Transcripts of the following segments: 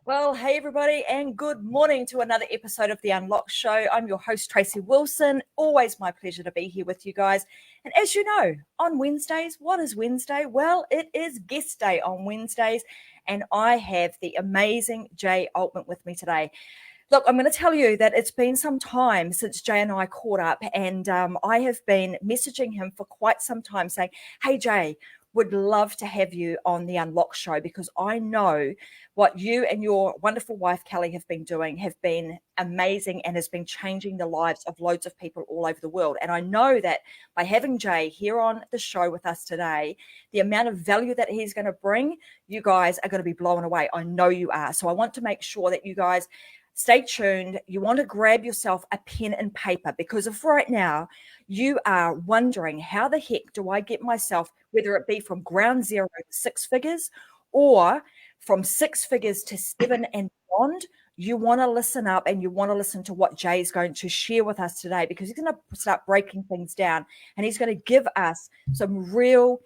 Well, hey everybody, and good morning to another episode of The Unlock Show. I'm your host, Tracy Wilson. Always my pleasure to be here with you guys. And as you know, on Wednesdays, what is Wednesday? Well, it is guest day on Wednesdays, and I have the amazing Jay Altman with me today. Look, I'm going to tell you that it's been some time since Jay and I caught up, and I have been messaging him for quite some time saying, hey, Jay, would love to have you on the Unlock Show because I know what you and your wonderful wife, Kelly, have been doing have been amazing and has been changing the lives of loads of people all over the world. And I know that by having Jay here on the show with us today, the amount of value that he's going to bring, you guys are going to be blown away. I know you are. So I want to make sure that you guys stay tuned. You want to grab yourself a pen and paper because if right now you are wondering how the heck do I get myself, whether it be from ground zero to six figures or from six figures to seven and beyond, you want to listen up and you want to listen to what Jay is going to share with us today because he's going to start breaking things down and he's going to give us some real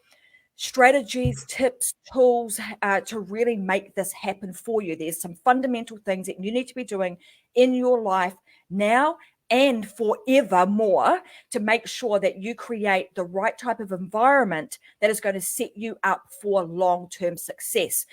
strategies, tips, tools to really make this happen for you. There's some fundamental things that you need to be doing in your life now and forevermore to make sure that you create the right type of environment that is going to set you up for long-term success.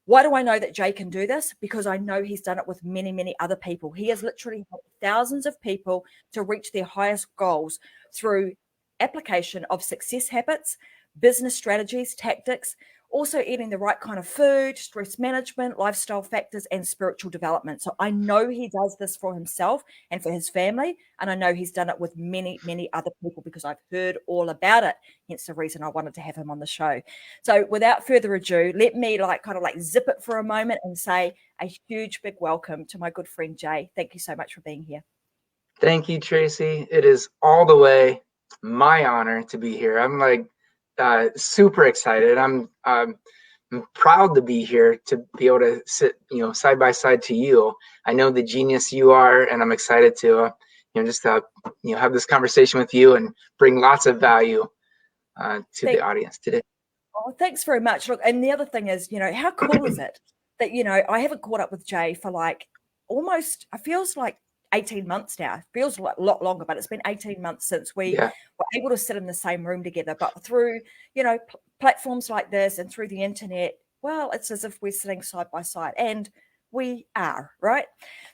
Why do I know that Jay can do this? Because I know he's done it with many, many other people. He has literally helped thousands of people to reach their highest goals through application of success habits, business strategies, tactics, also eating the right kind of food, stress management, lifestyle factors, and spiritual development. So I know he does this for himself and for his family. And I know he's done it with many, many other people because I've heard all about it. Hence the reason I wanted to have him on the show. So without further ado, let me kind of zip it for a moment and say a huge, big welcome to my good friend, Jay. Thank you so much for being here. Thank you, Tracy. It is all the way my honor to be here. I'm super excited. I'm proud to be here to be able to sit, side by side to you. I know the genius you are, and I'm excited to, have this conversation with you and bring lots of value to the audience today. Oh, thanks very much. Look, and the other thing is, how cool is it that, I haven't caught up with Jay for almost, it feels like 18 months now. It feels like a lot longer, but it's been 18 months since we were able to sit in the same room together. But through, platforms like this and through the internet, well, it's as if we're sitting side by side, and we are, right?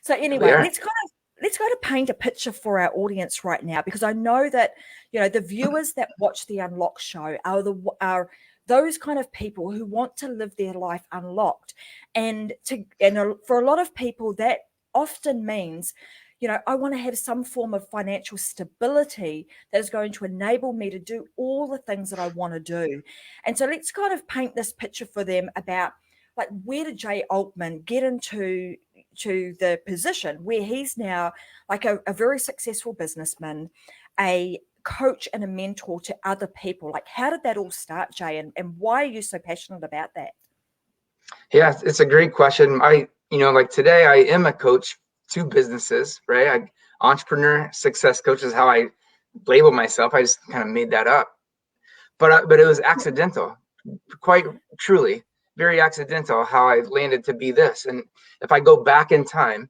So anyway, let's go to paint a picture for our audience right now, because I know that, the viewers that watch the Unlock Show are those kind of people who want to live their life unlocked. And for a lot of people, that often means, I want to have some form of financial stability that is going to enable me to do all the things that I want to do. And so let's kind of paint this picture for them about where did Jay Altman get into the position where he's now a very successful businessman, a coach and a mentor to other people. How did that all start, Jay, and why are you so passionate about that? Yeah, it's a great question. Today I am a coach to businesses, right? Entrepreneur success coach is how I label myself. I just kind of made that up, but it was accidental, quite truly, very accidental how I landed to be this. And if I go back in time,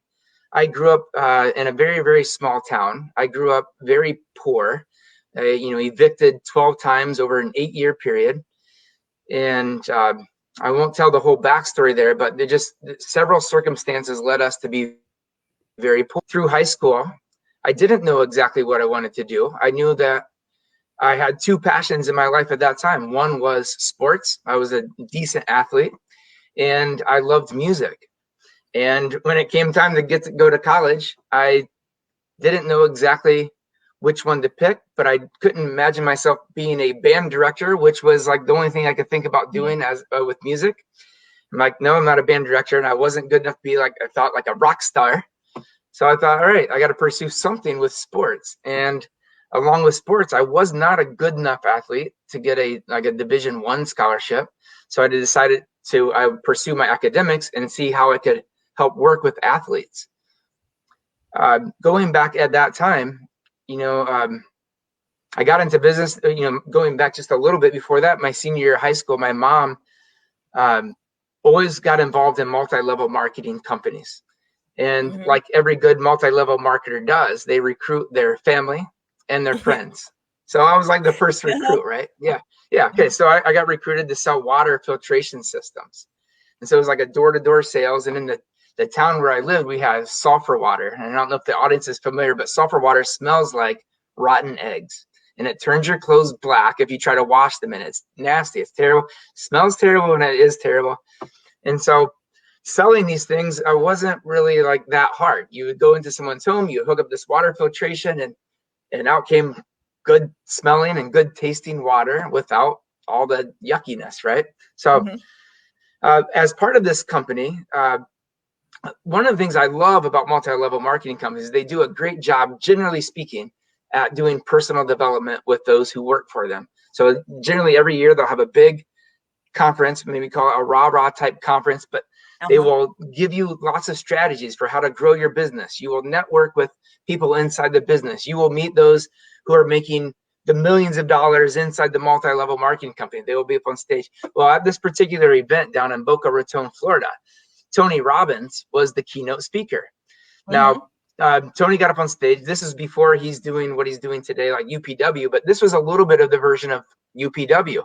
I grew up in a very, very small town. I grew up very poor, evicted 12 times over an 8-year period. And I won't tell the whole backstory there, but several circumstances led us to be very poor. Through high school, I didn't know exactly what I wanted to do. I knew that I had two passions in my life at that time. One was sports. I was a decent athlete, and I loved music. And when it came time to go to college, I didn't know exactly which one to pick, but I couldn't imagine myself being a band director, which was the only thing I could think about doing with music. I'm like, no, I'm not a band director, and I wasn't good enough to be I thought a rock star. So I thought, all right, I got to pursue something with sports. And along with sports, I was not a good enough athlete to get a Division I scholarship. So I decided to pursue my academics and see how I could help work with athletes. Going back at that time, I got into business, going back just a little bit before that, my senior year of high school, my mom always got involved in multi-level marketing companies. And Mm-hmm. like every good multi-level marketer does, they recruit their family and their friends. So I was like the first recruit, right? Yeah. Okay. So I got recruited to sell water filtration systems. And so it was like a door-to-door sales. And in the town where I lived, we had sulfur water. And I don't know if the audience is familiar, but sulfur water smells like rotten eggs. And it turns your clothes black if you try to wash them in it. It's nasty. It's terrible. It smells terrible, and it is terrible. And so selling these things wasn't really like that hard. You would go into someone's home, you hook up this water filtration, and out came good smelling and good tasting water without all the yuckiness, right? So as part of this company, one of the things I love about multi-level marketing companies is they do a great job, generally speaking, at doing personal development with those who work for them. So generally every year they'll have a big conference, maybe call it a rah-rah type conference, but they will give you lots of strategies for how to grow your business. You will network with people inside the business. You will meet those who are making the millions of dollars inside the multi-level marketing company. They will be up on stage. Well, at this particular event down in Boca Raton, Florida, Tony Robbins was the keynote speaker. Now, Tony got up on stage. This is before he's doing what he's doing today, like UPW, but this was a little bit of the version of UPW.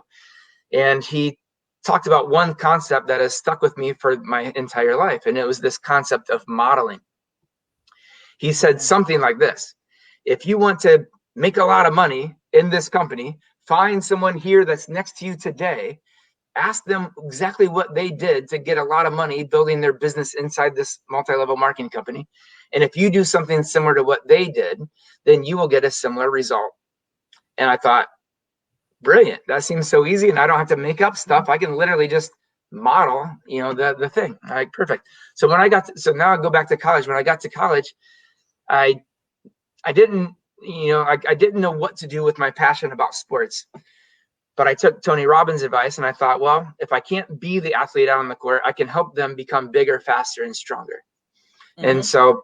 And he talked about one concept that has stuck with me for my entire life. And it was this concept of modeling. He said something like this: if you want to make a lot of money in this company, find someone here that's next to you today, ask them exactly what they did to get a lot of money building their business inside this multi-level marketing company. And if you do something similar to what they did, then you will get a similar result. And I thought, brilliant. That seems so easy, and I don't have to make up stuff. I can literally just model, the thing. All right, perfect. So when I so now I go back to college. When I got to college, I didn't, I didn't know what to do with my passion about sports. But I took Tony Robbins' advice, and I thought, well, if I can't be the athlete out on the court, I can help them become bigger, faster, and stronger. And so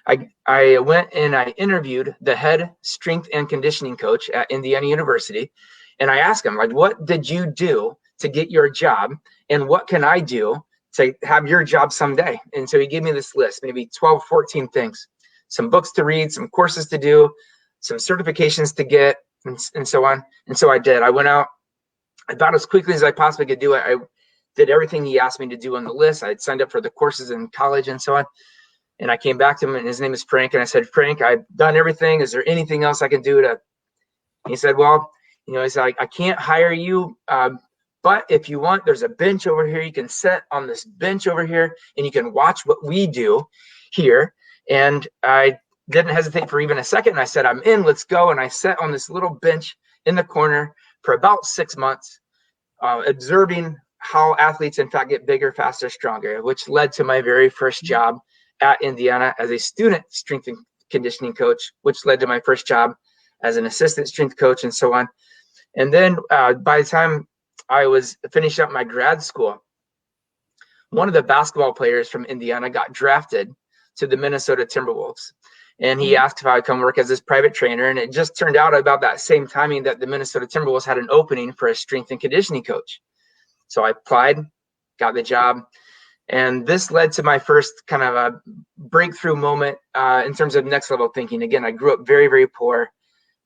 I went and I interviewed the head strength and conditioning coach at Indiana University. And I asked him, like, what did you do to get your job? And what can I do to have your job someday? And so he gave me this list, maybe 12, 14 things, some books to read, some courses to do, some certifications to get, and so on. And so I did. I went out about as quickly as I possibly could do it. I did everything he asked me to do on the list. I had signed up for the courses in college and so on. And I came back to him, and his name is Frank. And I said, Frank, I've done everything. Is there anything else I can do to? He said, well, he said, I can't hire you. But if you want, there's a bench over here. You can sit on this bench over here, and you can watch what we do here. And I didn't hesitate for even a second. I said, I'm in, let's go. And I sat on this little bench in the corner for about 6 months, observing how athletes, in fact, get bigger, faster, stronger, which led to my very first job at Indiana as a student strength and conditioning coach, which led to my first job as an assistant strength coach, and so on. And then by the time I was finishing up my grad school, one of the basketball players from Indiana got drafted to the Minnesota Timberwolves. And he asked if I would come work as his private trainer. And it just turned out about that same timing that the Minnesota Timberwolves had an opening for a strength and conditioning coach. So I applied, got the job. And this led to my first kind of a breakthrough moment in terms of next level thinking. Again, I grew up very, very poor.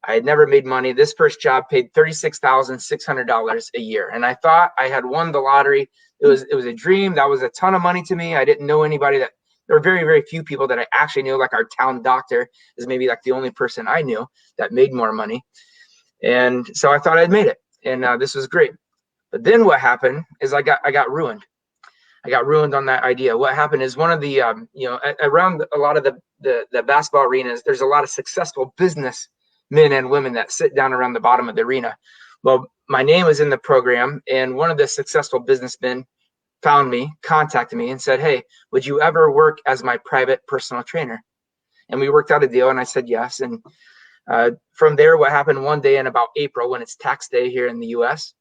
I had never made money. This first job paid $36,600 a year. And I thought I had won the lottery. It was a dream. That was a ton of money to me. I didn't know anybody there were very, very few people that I actually knew, like our town doctor is maybe like the only person I knew that made more money. And so I thought I'd made it. And this was great. But then what happened is I got ruined. I got ruined on that idea. What happened is one of the, around a lot of the basketball arenas, there's a lot of successful business men and women that sit down around the bottom of the arena. Well, my name was in the program, and one of the successful businessmen found me, contacted me, and said, hey, would you ever work as my private personal trainer? And we worked out a deal, and I said yes. And from there, what happened one day in about April, when it's tax day here in the U.S.,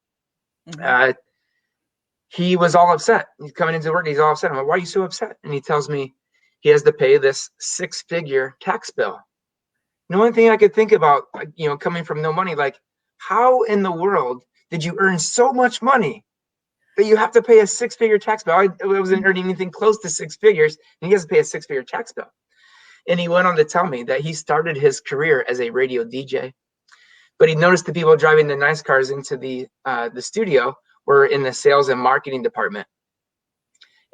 he was all upset. He's coming into work, he's all upset. I'm like, why are you so upset? And he tells me he has to pay this 6-figure tax bill. The only thing I could think about, coming from no money, like, how in the world did you earn so much money that you have to pay a 6-figure tax bill. I wasn't earning anything close to 6 figures, and he has to pay a 6-figure tax bill. And he went on to tell me that he started his career as a radio DJ, but he noticed the people driving the nice cars into the studio were in the sales and marketing department.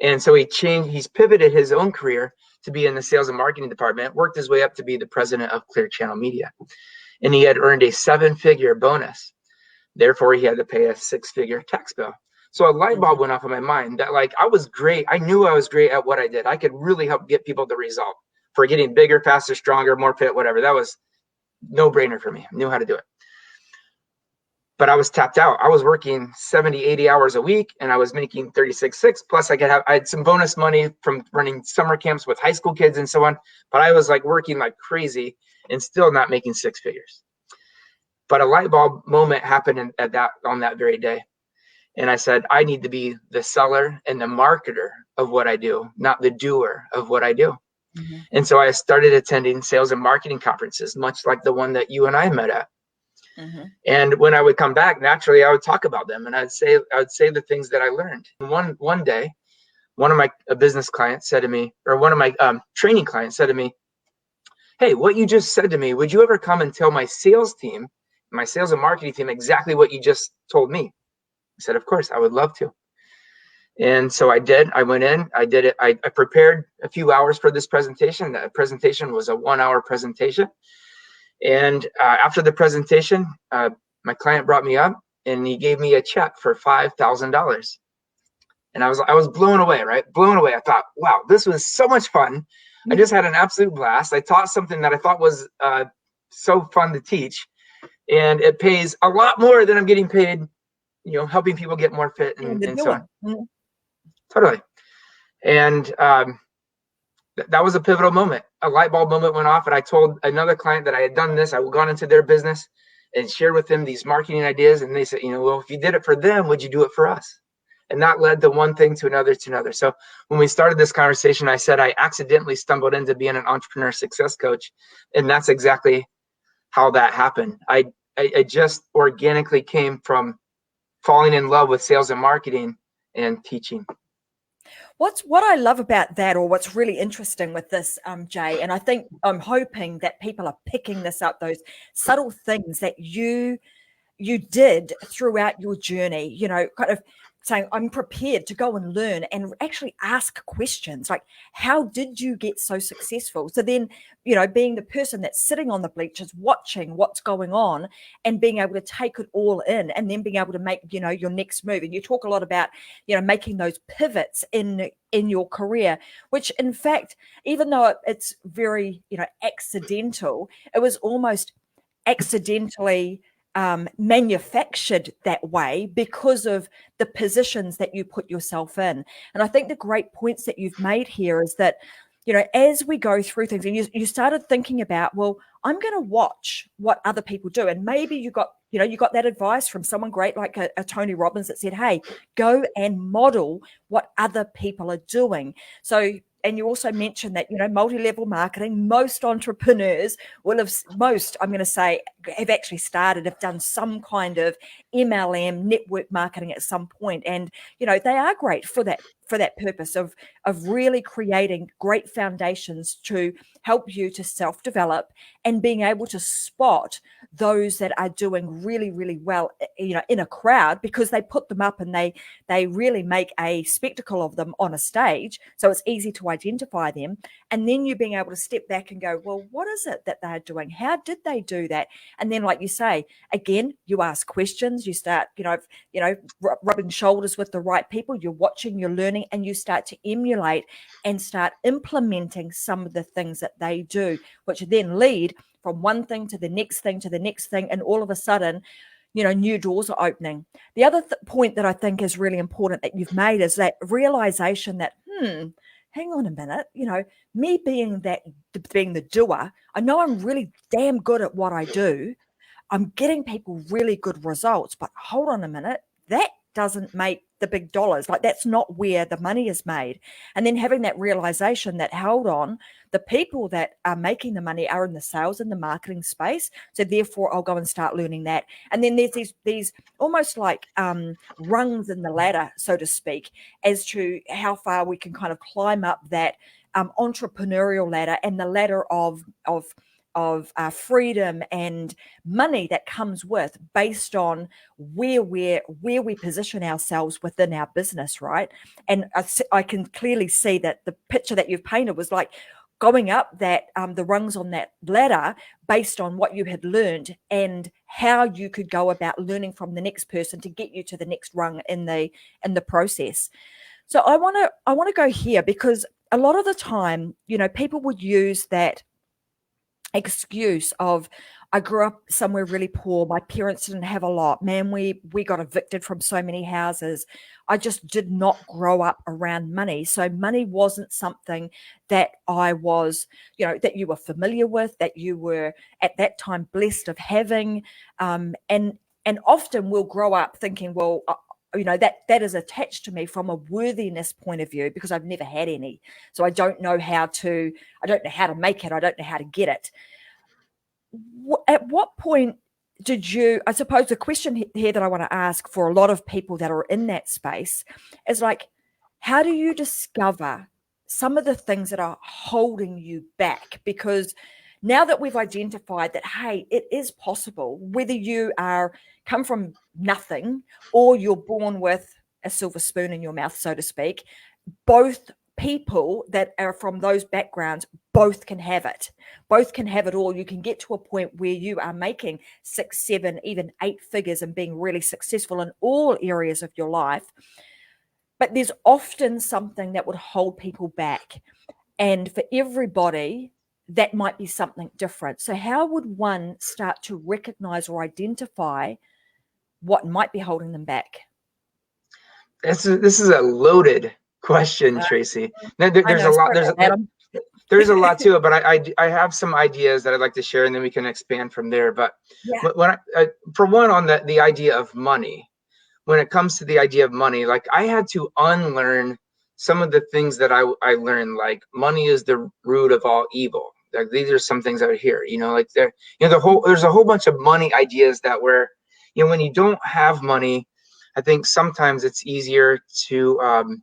And so he's pivoted his own career to be in the sales and marketing department, worked his way up to be the president of Clear Channel Media. And he had earned a 7-figure bonus. Therefore, he had to pay a 6-figure tax bill. So a light bulb went off in my mind that, like, I was great. I knew I was great at what I did. I could really help get people the result for getting bigger, faster, stronger, more fit, whatever. That was no brainer for me. I knew how to do it. But I was tapped out. I was working 70, 80 hours a week, and I was making 36.6. Plus I had some bonus money from running summer camps with high school kids and so on. But I was like working like crazy and still not making 6 figures. But a light bulb moment happened on that very day. And I said, I need to be the seller and the marketer of what I do, not the doer of what I do. Mm-hmm. And so I started attending sales and marketing conferences, much like the one that you and I met at. Mm-hmm. And when I would come back, naturally, I would talk about them, and I would say the things that I learned. And one day, one of my business clients said to me, or one of my training clients said to me, hey, what you just said to me, would you ever come and tell my sales team, my sales and marketing team, exactly what you just told me? I said, of course, I would love to. And so I did. I went in, I did it. I prepared a few hours for this presentation. That presentation was a 1-hour presentation. And after the presentation, my client brought me up and he gave me a check for $5,000. And I was blown away, right? Blown away. I thought, wow, this was so much fun. Mm-hmm. I just had an absolute blast. I taught something that I thought was so fun to teach. And it pays a lot more than I'm getting paid, helping people get more fit and so on. Mm-hmm. Totally. And that was a pivotal moment. A light bulb moment went off, and I told another client that I had done this. I had gone into their business and shared with them these marketing ideas. And they said, well, if you did it for them, would you do it for us? And that led to one thing to another to another. So when we started this conversation, I said I accidentally stumbled into being an entrepreneur success coach. And that's exactly how that happened. I just organically came from falling in love with sales and marketing and teaching. What I love about that, or what's really interesting with this, Jay, and I think I'm hoping that people are picking this up, those subtle things that you did throughout your journey, kind of saying, I'm prepared to go and learn and actually ask questions like, how did you get so successful? So then, being the person that's sitting on the bleachers, watching what's going on and being able to take it all in and then being able to make, your next move. And you talk a lot about, making those pivots in your career, which in fact, even though it's very, accidental, it was almost accidentally manufactured that way because of the positions that you put yourself in. And I think the great points that you've made here is that, as we go through things, and you started thinking about, well, I'm going to watch what other people do. And maybe you got that advice from someone great like a Tony Robbins that said, hey, go and model what other people are doing. So, and you also mentioned that, multi-level marketing, most entrepreneurs have actually have done some kind of MLM network marketing at some point. And, they are great for that purpose of really creating great foundations to help you to self-develop and being able to spot those that are doing really, really well, in a crowd, because they put them up and they really make a spectacle of them on a stage. So it's easy to identify them. And then you being able to step back and go, well, what is it that they're doing? How did they do that? And then, like you say, again, you ask questions, you start, rubbing shoulders with the right people, you're watching, you're learning, and you start to emulate and start implementing some of the things that they do, which then lead from one thing to the next thing to the next thing. And all of a sudden, new doors are opening. The other point that I think is really important that you've made is that realization that, hang on a minute, me being the doer, I know I'm really damn good at what I do. I'm getting people really good results, but hold on a minute, that doesn't make the big dollars. Like, that's not where the money is made. And then having that realization that, hold on, the people that are making the money are in the sales and the marketing space. So therefore I'll go and start learning that. And then there's these almost like rungs in the ladder, so to speak, as to how far we can kind of climb up that entrepreneurial ladder and the ladder of freedom and money that comes with, based on where we position ourselves within our business, right? And I can clearly see that the picture that you've painted was like going up that the rungs on that ladder based on what you had learned and how you could go about learning from the next person to get you to the next rung in the process. So I want to go here, because a lot of the time, you know, people would use that excuse of, I grew up somewhere really poor, my parents didn't have a lot, man, we got evicted from so many houses, I just did not grow up around money, so money wasn't something that I was, you know, that you were familiar with, that you were at that time blessed of having, and often we'll grow up thinking, well, you know, that is attached to me from a worthiness point of view, because I've never had any, so I don't know how to make it, I don't know how to get it. At what point did you, I suppose the question here that I want to ask for a lot of people that are in that space is like, how do you discover some of the things that are holding you back? Because now that we've identified that, hey, it is possible, whether you come from nothing or you're born with a silver spoon in your mouth, so to speak, both people that are from those backgrounds, both can have it. Both can have it all. You can get to a point where you are making 6, 7, even 8 figures and being really successful in all areas of your life. But there's often something that would hold people back. And for everybody, that might be something different. So how would one start to recognize or identify what might be holding them back? This is a loaded question, Tracy. There's a lot. There's a lot to it, but I have some ideas that I'd like to share, and then we can expand from there. But yeah. when for one, on the idea of money, when it comes to the idea of money, like, I had to unlearn some of the things that I learned, like money is the root of all evil. Like, these are some things out here, you know, like there's a whole bunch of money ideas that were, you know, when you don't have money, I think sometimes it's easier to,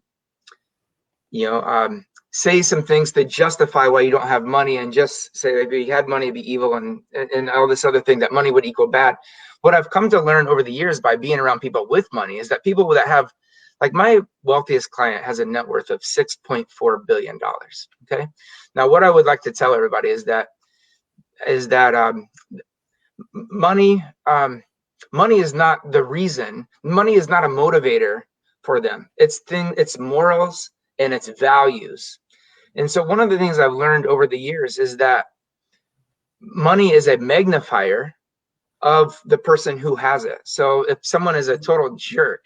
say some things to justify why you don't have money, and just say that if you had money, it'd be evil, and all this other thing, that money would equal bad. What I've come to learn over the years by being around people with money is that people that have, like, my wealthiest client has a net worth of $6.4 billion. Okay. Now, what I would like to tell everybody is that money is not the reason. Money is not a motivator for them. It's morals and its values. And so one of the things I've learned over the years is that money is a magnifier of the person who has it. So if someone is a total jerk,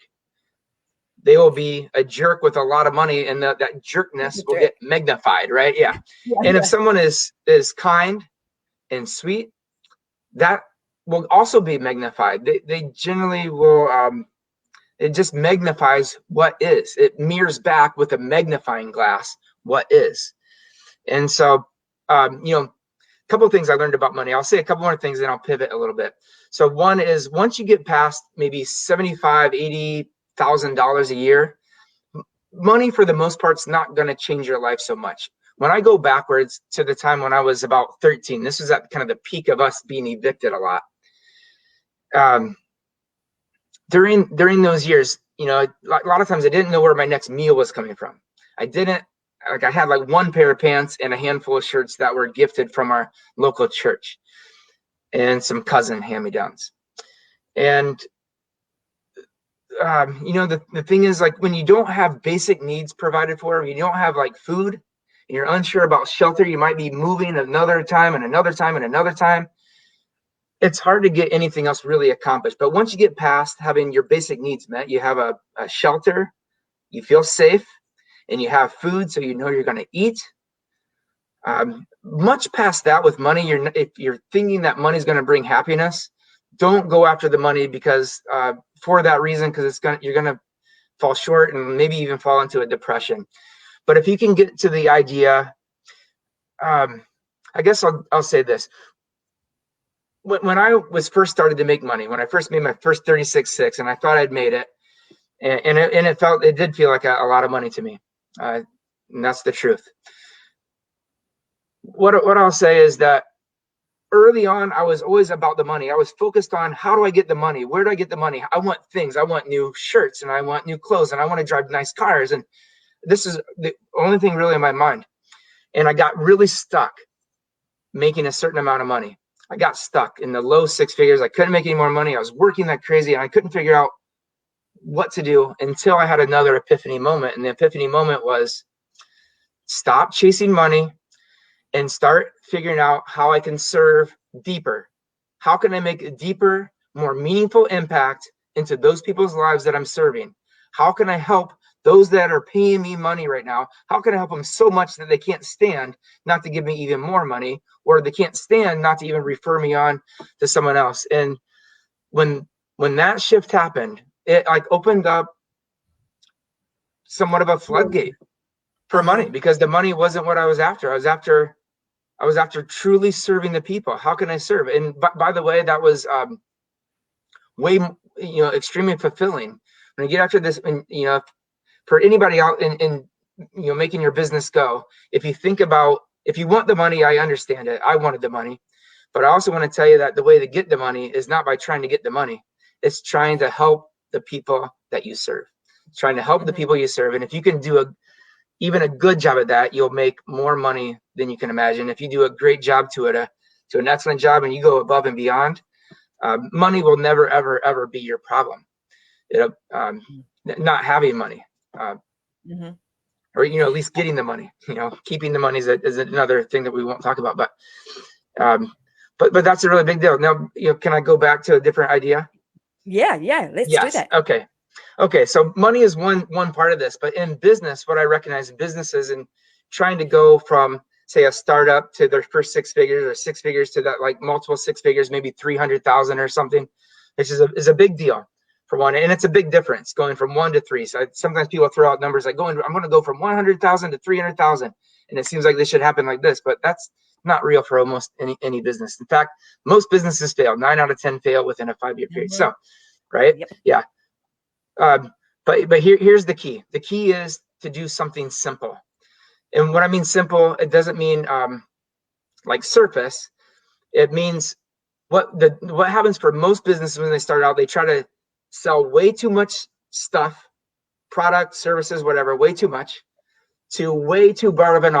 they will be a jerk with a lot of money, and that jerkness will get magnified, right? Yeah. And if someone is kind and sweet, that will also be magnified. They generally will, it just magnifies what is. It mirrors back with a magnifying glass what is. And so, a couple of things I learned about money. I'll say a couple more things, and I'll pivot a little bit. So one is, once you get past maybe $75,000, $80,000 a year, money for the most part is not going to change your life so much. When I go backwards to the time when I was about 13, this was at kind of the peak of us being evicted a lot. During those years, a lot of times I didn't know where my next meal was coming from. I had like one pair of pants and a handful of shirts that were gifted from our local church, and some cousin hand-me-downs. And the thing is, like, when you don't have basic needs provided for, you don't have like food, and you're unsure about shelter, you might be moving another time and another time and another time. It's hard to get anything else really accomplished. But once you get past having your basic needs met, you have a shelter, you feel safe, and you have food, so you know you're going to eat. Much past that with money, if you're thinking that money is going to bring happiness, don't go after the money, because for that reason, because you're gonna fall short and maybe even fall into a depression. But if you can get to the idea, I guess I'll say this. When I was first started to make money, when I first made my first 36.6, and I thought I'd made it, and it did feel like a lot of money to me, and that's the truth. What I'll say is that early on, I was always about the money. I was focused on, how do I get the money? Where do I get the money? I want things. I want new shirts, and I want new clothes, and I want to drive nice cars. And this is the only thing really in my mind. And I got really stuck making a certain amount of money. I got stuck in the low six figures. I couldn't make any more money. I was working like crazy, and I couldn't figure out what to do until I had another epiphany moment. And the epiphany moment was, stop chasing money and start figuring out how I can serve deeper. How can I make a deeper, more meaningful impact into those people's lives that I'm serving? How can I help those that are paying me money right now? How can I help them so much that they can't stand not to give me even more money, or they can't stand not to even refer me on to someone else? And when that shift happened, it like opened up somewhat of a floodgate for money, because the money wasn't what I was after. I was after truly serving the people. How can I serve? And by the way, that was extremely fulfilling. When I get after this, and for anybody out in making your business go, if you want the money, I understand it. I wanted the money, but I also want to tell you that the way to get the money is not by trying to get the money. It's trying to help the people that you serve. It's trying to help the people you serve. And if you can do even a good job at that, you'll make more money than you can imagine. If you do a great job to an excellent job, and you go above and beyond, money will never, ever, ever be your problem. Not having money, or at least getting the money. Keeping the money is another thing that we won't talk about. But that's a really big deal. Now, can I go back to a different idea? Yeah, let's do that. Okay. So money is one part of this, but in business, what I recognize in businesses, and trying to go from, say, a startup to their first 6 figures, or 6 figures to that, like multiple 6 figures, maybe 300,000 or something, which is a big deal for one. And it's a big difference going from 1 to 3. So sometimes people throw out numbers like I'm going to go from 100,000 to 300,000. And it seems like this should happen like this, but that's not real for almost any business. In fact, most businesses fail. 9 out of 10 fail within a 5-year period. So, right? Yep. Yeah. But here's the key. The key is to do something simple. And what I mean simple, it doesn't mean like surface. It means what happens for most businesses when they start out, they try to sell way too much stuff, product, services, whatever, way too much, to way too broad of an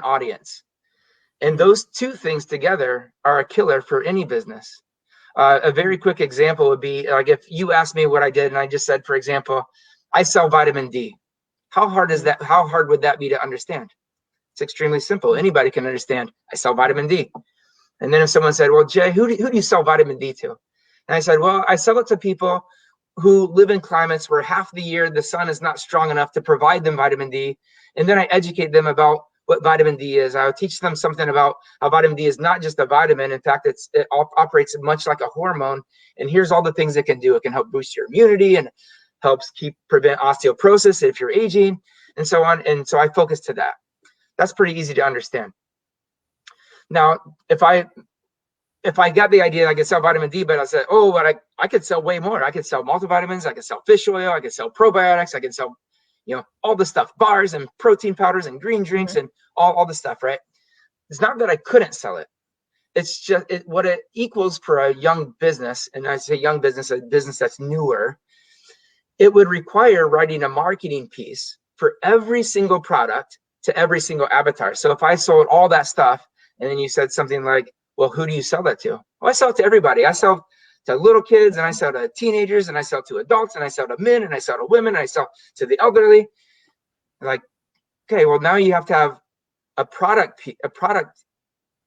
audience. And those two things together are a killer for any business. A very quick example would be like if you asked me what I did, and I just said, for example, I sell vitamin D. How hard is that? How hard would that be to understand? It's extremely simple. Anybody can understand. I sell vitamin D. And then if someone said, well, Jay, who do you sell vitamin D to? And I said, well, I sell it to people who live in climates where half the year the sun is not strong enough to provide them vitamin D. And then I educate them about what vitamin D is. I would teach them something about how vitamin D is not just a vitamin. In fact, it operates much like a hormone. And here's all the things it can do. It can help boost your immunity and helps prevent osteoporosis if you're aging, and so on. And so I focus to that. That's pretty easy to understand. Now, if I got the idea I could sell vitamin D, but I said, but I could sell way more. I could sell multivitamins. I could sell fish oil. I could sell probiotics. I could sell, all the stuff, bars and protein powders and green drinks and all the stuff, right? It's not that I couldn't sell it. It's just what it equals for a young business. And I say young business, a business that's newer. It would require writing a marketing piece for every single product to every single avatar. So if I sold all that stuff, and then you said something like, well, who do you sell that to? Well, I sell it to everybody. I sell to little kids, and I sell to teenagers, and I sell to adults, and I sell to men, and I sell to women, and I sell to the elderly. Like, okay, well, now you have to have a product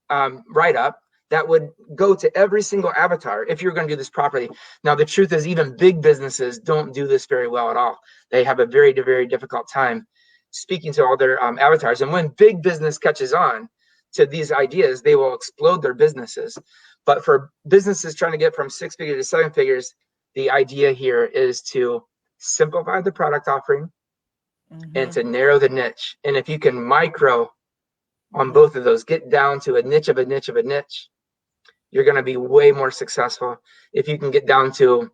write-up that would go to every single avatar if you're going to do this properly. Now, the truth is even big businesses don't do this very well at all. They have a very, very difficult time speaking to all their avatars. And when big business catches on to these ideas, they will explode their businesses. But for businesses trying to get from 6 figures to 7 figures, the idea here is to simplify the product offering and to narrow the niche. And if you can micro on both of those, get down to a niche of a niche of a niche, you're going to be way more successful. If you can get down to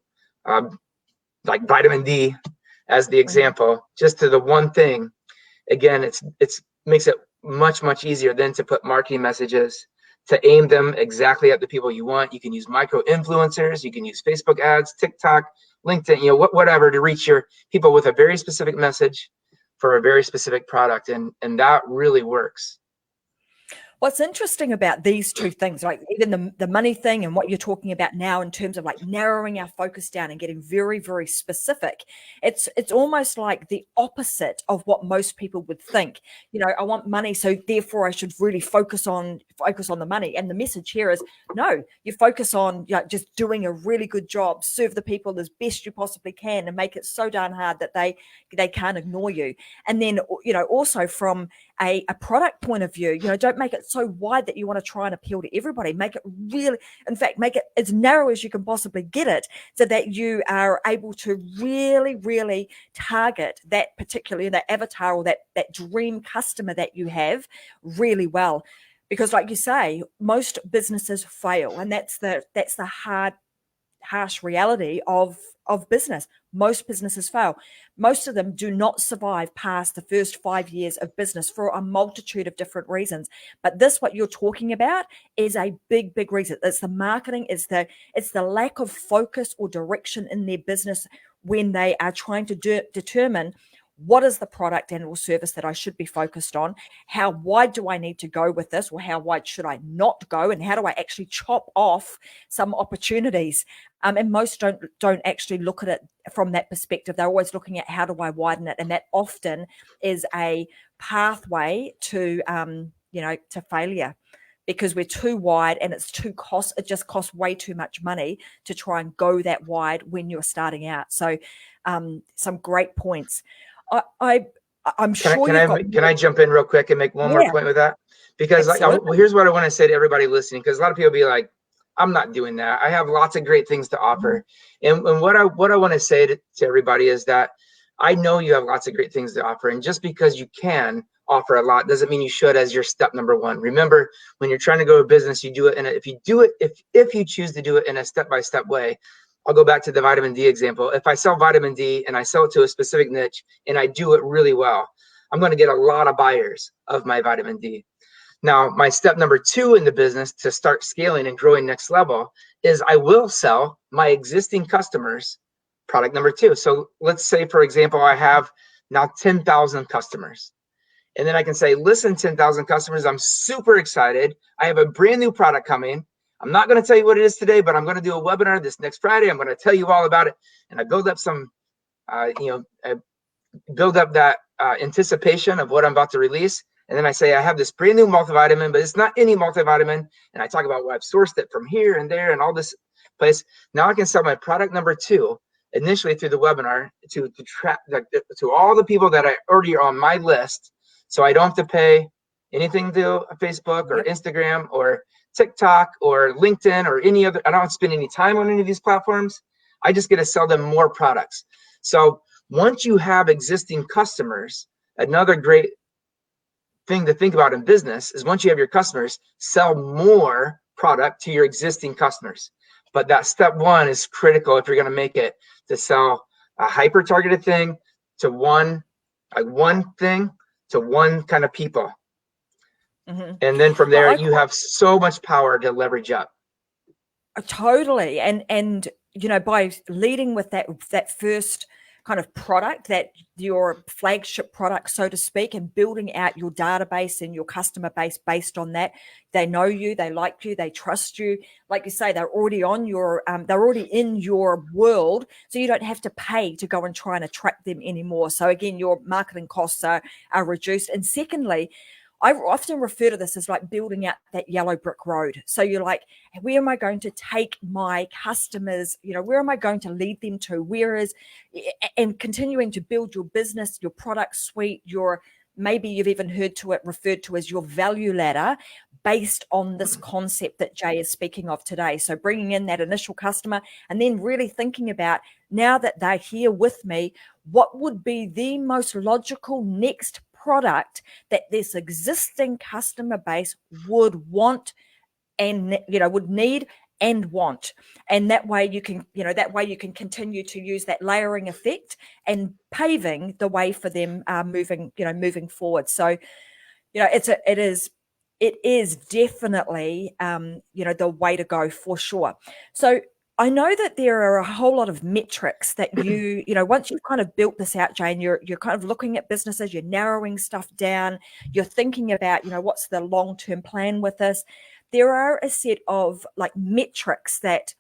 like vitamin D as the example, just to the one thing, again, it's makes it much easier then to put marketing messages to aim them exactly at the people you want. You can use micro influencers, you can use Facebook ads, TikTok, LinkedIn, whatever, to reach your people with a very specific message for a very specific product, and that really works. What's interesting about these two things, like even the money thing and what you're talking about now in terms of like narrowing our focus down and getting very, very specific, it's almost like the opposite of what most people would think. I want money, so therefore I should really focus on the money. And the message here is, no, you focus on just doing a really good job, serve the people as best you possibly can, and make it so darn hard that they can't ignore you. And then also from a product point of view, don't make it so wide that you want to try and appeal to everybody. Make it really, in fact, make it as narrow as you can possibly get it, so that you are able to really, really target that particular, that avatar or that dream customer that you have really well. Because like you say, most businesses fail, and that's the harsh reality of business. Most businesses fail. Most of them do not survive past the first 5 years of business for a multitude of different reasons. But what you're talking about is a big reason. It's the marketing, it's the lack of focus or direction in their business when they are trying to determine what is the product and or service that I should be focused on? How wide do I need to go with this, or how wide should I not go? And how do I actually chop off some opportunities? And most don't actually look at it from that perspective. They're always looking at how do I widen it, and that often is a pathway to to failure, because we're too wide and it just costs way too much money to try and go that wide when you're starting out. So some great points. I'm sure can I jump in real quick and make one more point with that? Because here's what I want to say to everybody listening, because a lot of people be like, I'm not doing that. I have lots of great things to offer. And what I want to say to everybody is that I know you have lots of great things to offer. And just because you can offer a lot doesn't mean you should as your step number one. Remember, when you're trying to go to business, you do it. And if you choose to do it in a step-by-step way, I'll go back to the vitamin D example. If I sell vitamin D and I sell it to a specific niche and I do it really well, I'm going to get a lot of buyers of my vitamin D. Now, my step number 2 in the business to start scaling and growing next level is I will sell my existing customers product number 2. So let's say, for example, I have now 10,000 customers. And then I can say, listen, 10,000 customers, I'm super excited. I have a brand new product coming. I'm not going to tell you what it is today, but I'm going to do a webinar this next Friday. I'm going to tell you all about it. And I build up build up that anticipation of what I'm about to release. And then I say, I have this brand new multivitamin, but it's not any multivitamin. And I talk about where I've sourced it from here and there and all this place. Now I can sell my product number 2 initially through the webinar to all the people that are already on my list. So I don't have to pay anything to Facebook or Instagram or TikTok or LinkedIn or any other. I don't have to spend any time on any of these platforms. I just get to sell them more products. So once you have existing customers, another great thing to think about in business is once you have your customers, sell more product to your existing customers. But that step 1 is critical if you're going to make it, to sell a hyper targeted thing to one thing to one kind of people. And then from there, you have so much power to leverage up. Totally. And by leading with that first kind of product, that your flagship product, so to speak, and building out your database and your customer base based on that. They know you, they like you, they trust you. Like you say, they're already in your world, so you don't have to pay to go and try and attract them anymore. So again, your marketing costs are reduced. And secondly, I often refer to this as like building out that yellow brick road. So you're like, where am I going to take my customers? Where am I going to lead them to? And continuing to build your business, your product suite, your maybe you've even heard to it referred to as your value ladder, based on this concept that Jay is speaking of today. So bringing in that initial customer and then really thinking about, now that they're here with me, what would be the most logical next product that this existing customer base would want and, would need and want. And that way you can, continue to use that layering effect and paving the way for them moving forward. So, it is definitely, the way to go for sure. So I know that there are a whole lot of metrics that once you've kind of built this out, Jane, you're kind of looking at businesses, you're narrowing stuff down, you're thinking about, what's the long-term plan with this. There are a set of like metrics that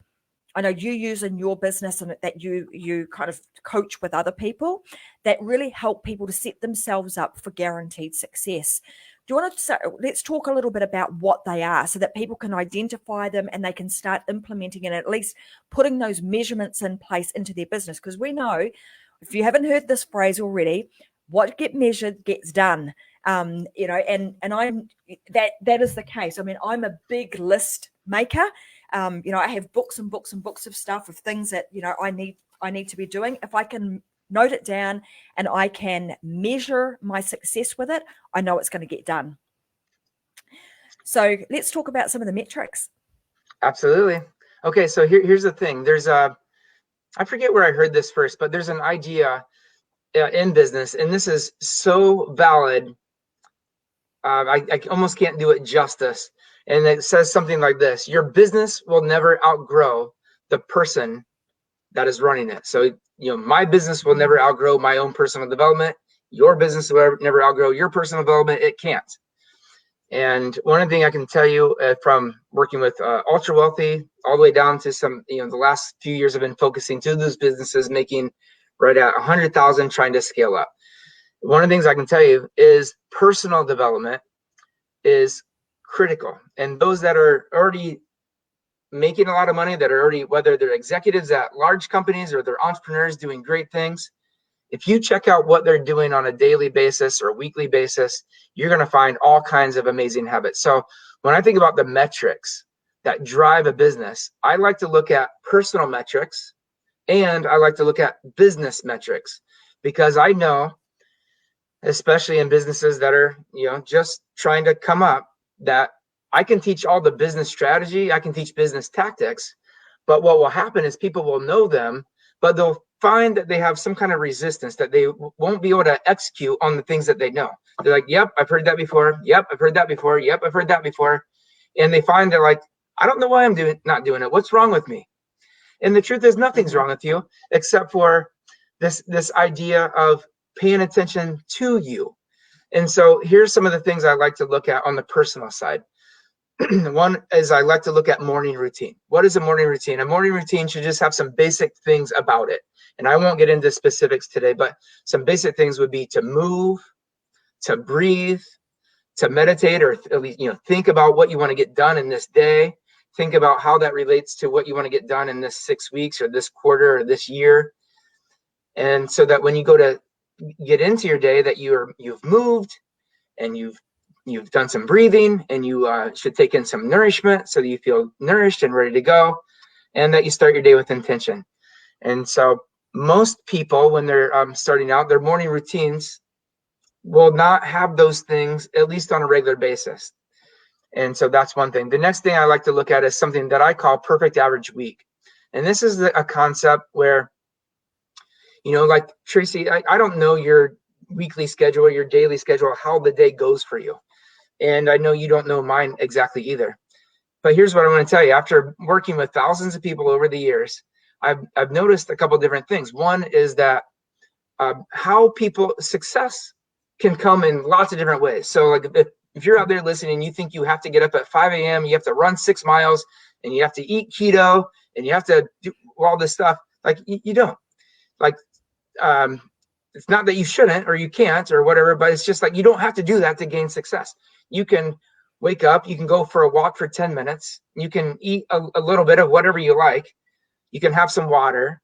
I know you use in your business and that you kind of coach with other people that really help people to set themselves up for guaranteed success. Do you want to let's talk a little bit about what they are so that people can identify them and they can start implementing and at least putting those measurements in place into their business? Because we know, if you haven't heard this phrase already, what gets measured gets done. And I'm that is the case. I mean, I'm a big list maker. I have books and books and books of stuff of things that I need to be doing. If I can note it down and I can measure my success with it, I know it's going to get done. So let's talk about some of the metrics. Absolutely. Okay, so here's the thing. There's I forget where I heard this first, but there's an idea in business, and this is so valid. I almost can't do it justice. And it says something like this: your business will never outgrow the person that is running it. So, my business will never outgrow my own personal development. Your business will never outgrow your personal development. It can't. And one thing I can tell you from working with ultra wealthy all the way down to some, the last few years I've been focusing to those businesses making right at 100,000, trying to scale up. One of the things I can tell you is personal development is critical. And those that are already making a lot of money, that are already, whether they're executives at large companies or they're entrepreneurs doing great things, if you check out what they're doing on a daily basis or weekly basis, you're going to find all kinds of amazing habits. So when I think about the metrics that drive a business, I like to look at personal metrics and I like to look at business metrics, because I know, especially in businesses that are, just trying to come up, that I can teach all the business strategy, I can teach business tactics, but what will happen is people will know them, but they'll find that they have some kind of resistance, that they won't be able to execute on the things that they know. They're like, yep, I've heard that before. Yep, I've heard that before. Yep, I've heard that before. And they find they're like, I don't know why I'm not doing it. What's wrong with me? And the truth is nothing's wrong with you, except for this idea of paying attention to you. And so here's some of the things I like to look at on the personal side. One is I like to look at morning routine. What is a morning routine? A morning routine should just have some basic things about it. And I won't get into specifics today, but some basic things would be to move, to breathe, to meditate, or at least, think about what you want to get done in this day. Think about how that relates to what you want to get done in this 6 weeks or this quarter or this year. And so that when you go to get into your day, that you've moved and you've done some breathing, and you should take in some nourishment so that you feel nourished and ready to go, and that you start your day with intention. And so most people, when they're starting out, their morning routines will not have those things, at least on a regular basis. And so that's one thing. The next thing I like to look at is something that I call perfect average week. And this is a concept where, like Tracy, I don't know your weekly schedule or your daily schedule, how the day goes for you. And I know you don't know mine exactly either. But here's what I want to tell you. After working with thousands of people over the years, I've noticed a couple of different things. One is that how people success can come in lots of different ways. So like if you're out there listening, you think you have to get up at 5 a.m., you have to run 6 miles, and you have to eat keto, and you have to do all this stuff. Like you don't. Like it's not that you shouldn't or you can't or whatever, but it's just like you don't have to do that to gain success. You can wake up, you can go for a walk for 10 minutes, you can eat a little bit of whatever you like, you can have some water,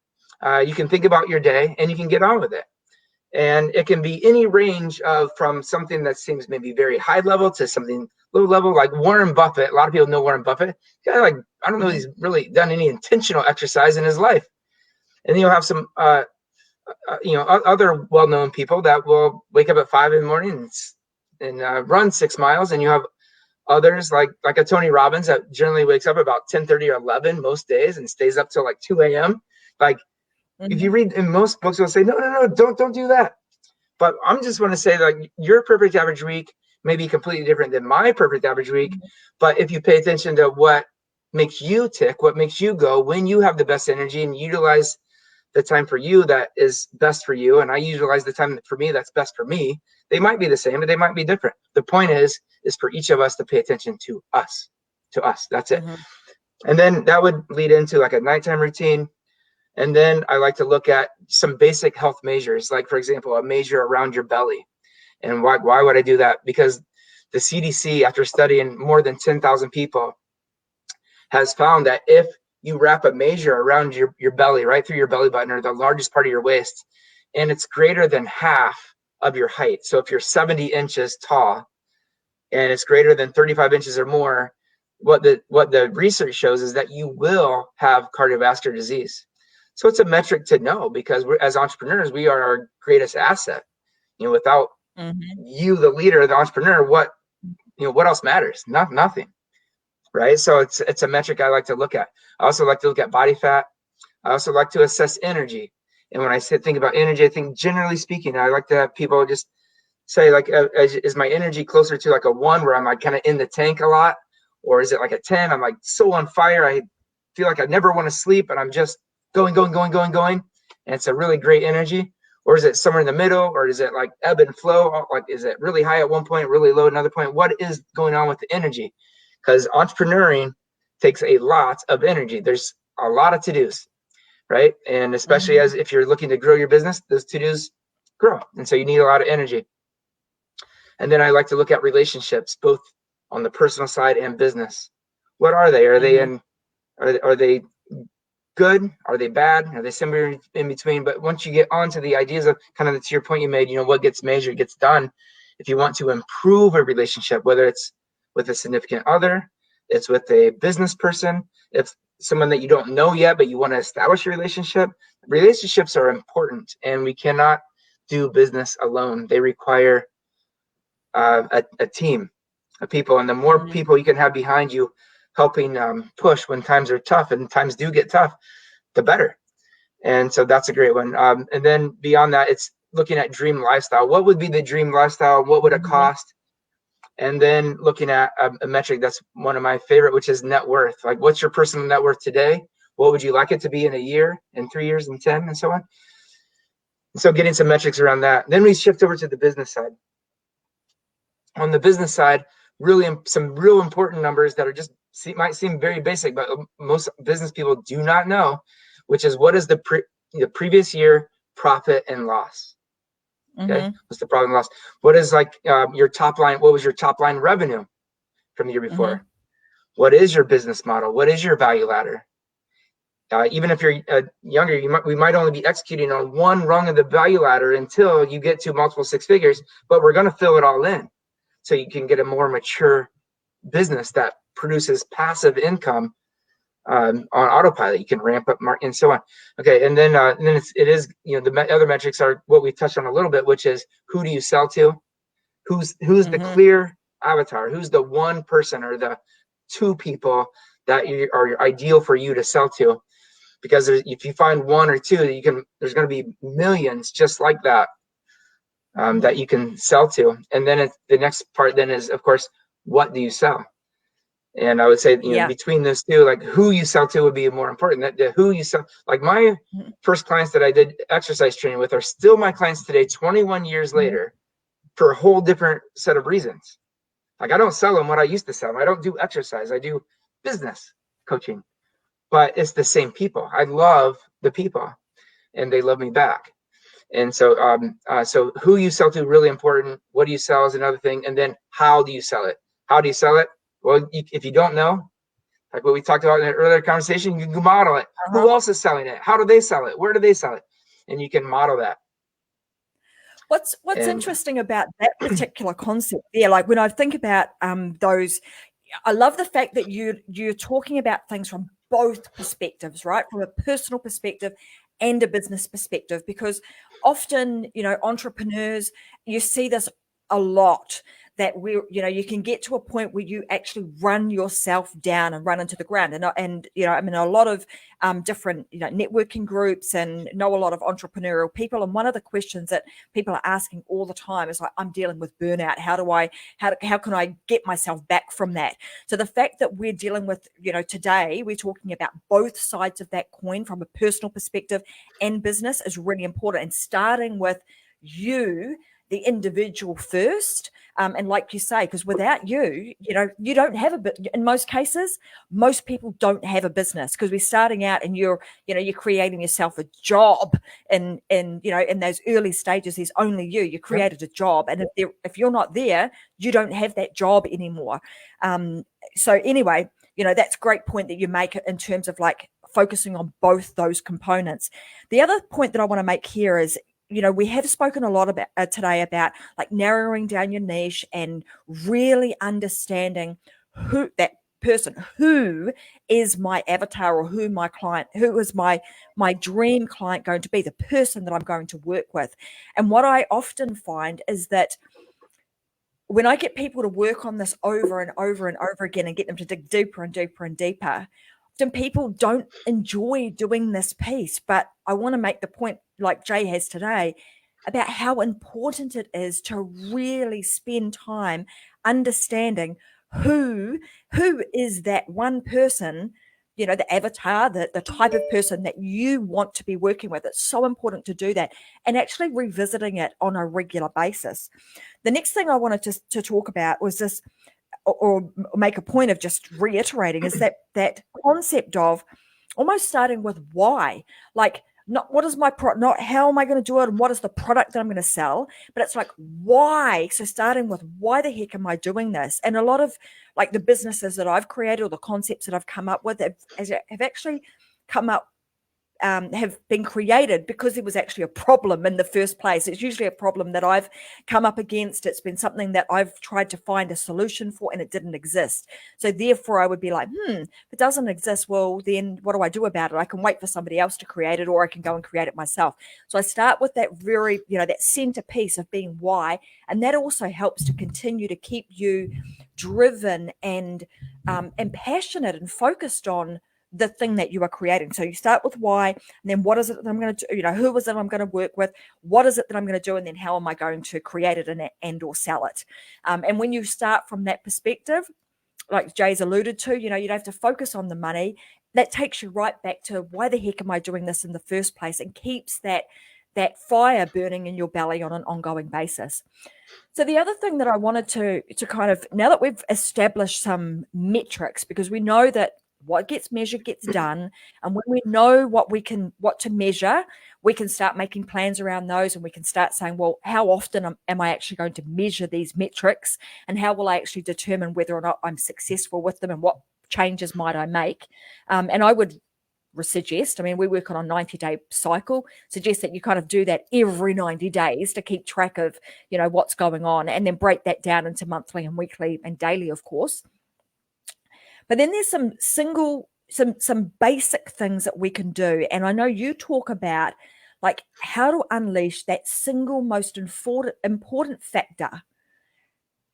you can think about your day, and you can get on with it. And it can be any range of from something that seems maybe very high level to something low level, like Warren Buffett. A lot of people know Warren Buffett. Guy, like, I don't know, he's really done any intentional exercise in his life. And then you'll have some, other well-known people that will wake up at 5 in the morning and run 6 miles. And you have others like a Tony Robbins that generally wakes up about 10:30 or 11 most days and stays up till like 2 a.m. Like, if you read in most books, they'll say, no, don't do that. But I'm just want to say, like, your perfect average week may be completely different than my perfect average week. But if you pay attention to what makes you tick, what makes you go, when you have the best energy and utilize the time for you that is best for you, and I utilize the time for me that's best for me, they might be the same, but they might be different. The point is for each of us to pay attention to us. That's it. And then that would lead into like a nighttime routine. And then I like to look at some basic health measures, like, for example, a measure around your belly. And why would I do that? Because the CDC, after studying more than 10,000 people, has found that if you wrap a measure around your belly, right through your belly button or the largest part of your waist, and it's greater than half of your height. So if you're 70 inches tall and it's greater than 35 inches or more, what the research shows is that you will have cardiovascular disease. So it's a metric to know, because as entrepreneurs, we are our greatest asset. Without you, the leader, the entrepreneur, what else matters? Nothing, right? So it's a metric I like to look at. I also like to look at body fat. I also like to assess energy. And when I think about energy, I think generally speaking, I like to have people just say, like, is my energy closer to like a 1 where I'm like kind of in the tank a lot? Or is it like a 10? I'm like so on fire. I feel like I never want to sleep and I'm just going. And it's a really great energy. Or is it somewhere in the middle? Or is it like ebb and flow? Like, is it really high at one point, really low at another point? What is going on with the energy? Because entrepreneuring takes a lot of energy. There's a lot of to-dos, right? And especially as if you're looking to grow your business, those to-dos grow. And so you need a lot of energy. And then I like to look at relationships, both on the personal side and business. What are they? Are they are they good? Are they bad? Are they somewhere in between? But once you get onto the ideas of kind of, to your point you made, what gets measured gets done. If you want to improve a relationship, whether it's with a significant other, it's with a business person, it's someone that you don't know yet, but you want to establish a relationship. Relationships are important, and we cannot do business alone. They require a team of people, and the more people you can have behind you helping push when times are tough, and times do get tough, the better. And so that's a great one. And then beyond that, it's looking at dream lifestyle. What would be the dream lifestyle? What would it cost? And then looking at a metric that's one of my favorite, which is net worth. Like, what's your personal net worth today? What would you like it to be in a year, in 3 years, in 10, and so on? And so getting some metrics around that. Then we shift over to the business side. On the business side, really some real important numbers that are just might seem very basic, but most business people do not know, which is, what is the previous year profit and loss? Okay, what's the profit and loss? What is like your top line? What was your top line revenue from the year before? What is your business model? What is your value ladder? Even if you're younger, we might only be executing on one rung of the value ladder until you get to multiple 6 figures, but we're going to fill it all in so you can get a more mature business that produces passive income on autopilot. You can ramp up and so on. Okay, and then it is the other metrics are what we touched on a little bit, which is, who do you sell to? Who's the clear avatar? Who's the one person or the 2 people that are ideal for you to sell to? Because if you find 1 or 2, there's going to be millions just like that that you can sell to. And then the next part then is, of course, what do you sell? And I would say, between those 2, like, who you sell to would be more important. That who you sell, like my first clients that I did exercise training with are still my clients today, 21 years later, for a whole different set of reasons. Like, I don't sell them what I used to sell them. I don't do exercise. I do business coaching, but it's the same people. I love the people, and they love me back. And so, so who you sell to, really important. What do you sell is another thing. And then how do you sell it? How do you sell it? Well, if you don't know, like what we talked about in an earlier conversation, you can model it. Who else is selling it? How do they sell it? Where do they sell it? And you can model that. What's And interesting about that particular concept there, like when I think about those, I love the fact that you're talking about things from both perspectives, right? From a personal perspective and a business perspective, because often, entrepreneurs, you see this a lot, that you can get to a point where you actually run yourself down and run into the ground. And I'm in a lot of different, networking groups and know a lot of entrepreneurial people. And one of the questions that people are asking all the time is like, I'm dealing with burnout. How can I get myself back from that? So the fact that we're dealing with, today, we're talking about both sides of that coin from a personal perspective and business is really important. And starting with you, the individual first. And like you say, because without you, you don't have a bit. In most cases, most people don't have a business because we're starting out and you're creating yourself a job. And in those early stages, there's only you. You created a job, and if you're not there, you don't have that job anymore. So anyway, that's a great point that you make in terms of like focusing on both those components. The other point that I want to make here is, we have spoken a lot about today about like narrowing down your niche and really understanding who is my avatar, or who is my dream client going to be, the person that I'm going to work with. And what I often find is that when I get people to work on this over and over and over again and get them to dig deeper and deeper and deeper, often people don't enjoy doing this piece. But I want to make the point, like Jay has today, about how important it is to really spend time understanding who is that one person, the avatar, the type of person that you want to be working with. It's so important to do that and actually revisiting it on a regular basis. The next thing I wanted to talk about was this, or make a point of just reiterating, is that concept of almost starting with why. Like, not what is my product, not how am I going to do it, and what is the product that I'm going to sell, but it's like why. So starting with why the heck am I doing this? And a lot of like the businesses that I've created or the concepts that I've come up with have actually come up, have been created because there was actually a problem in the first place. It's usually a problem that I've come up against. It's been something that I've tried to find a solution for and it didn't exist. So therefore I would be like, if it doesn't exist, well, then what do I do about it? I can wait for somebody else to create it, or I can go and create it myself. So I start with that very, that centerpiece of being why. And that also helps to continue to keep you driven and passionate and focused on the thing that you are creating. So you start with why, and then what is it that I'm going to do? Who is it I'm going to work with? What is it that I'm going to do? And then how am I going to create it and or sell it? And when you start from that perspective, like Jay's alluded to, you don't have to focus on the money. That takes you right back to why the heck am I doing this in the first place, and keeps that fire burning in your belly on an ongoing basis. So the other thing that I wanted to kind of, now that we've established some metrics, because we know that what gets measured gets done. And when we know what to measure, we can start making plans around those, and we can start saying, well, how often am I actually going to measure these metrics, and how will I actually determine whether or not I'm successful with them, and what changes might I make? And I would suggest, we work on a 90-day cycle, suggest that you kind of do that every 90 days to keep track of, what's going on, and then break that down into monthly and weekly and daily, of course. But then there's some basic things that we can do. And I know you talk about like how to unleash that single most important factor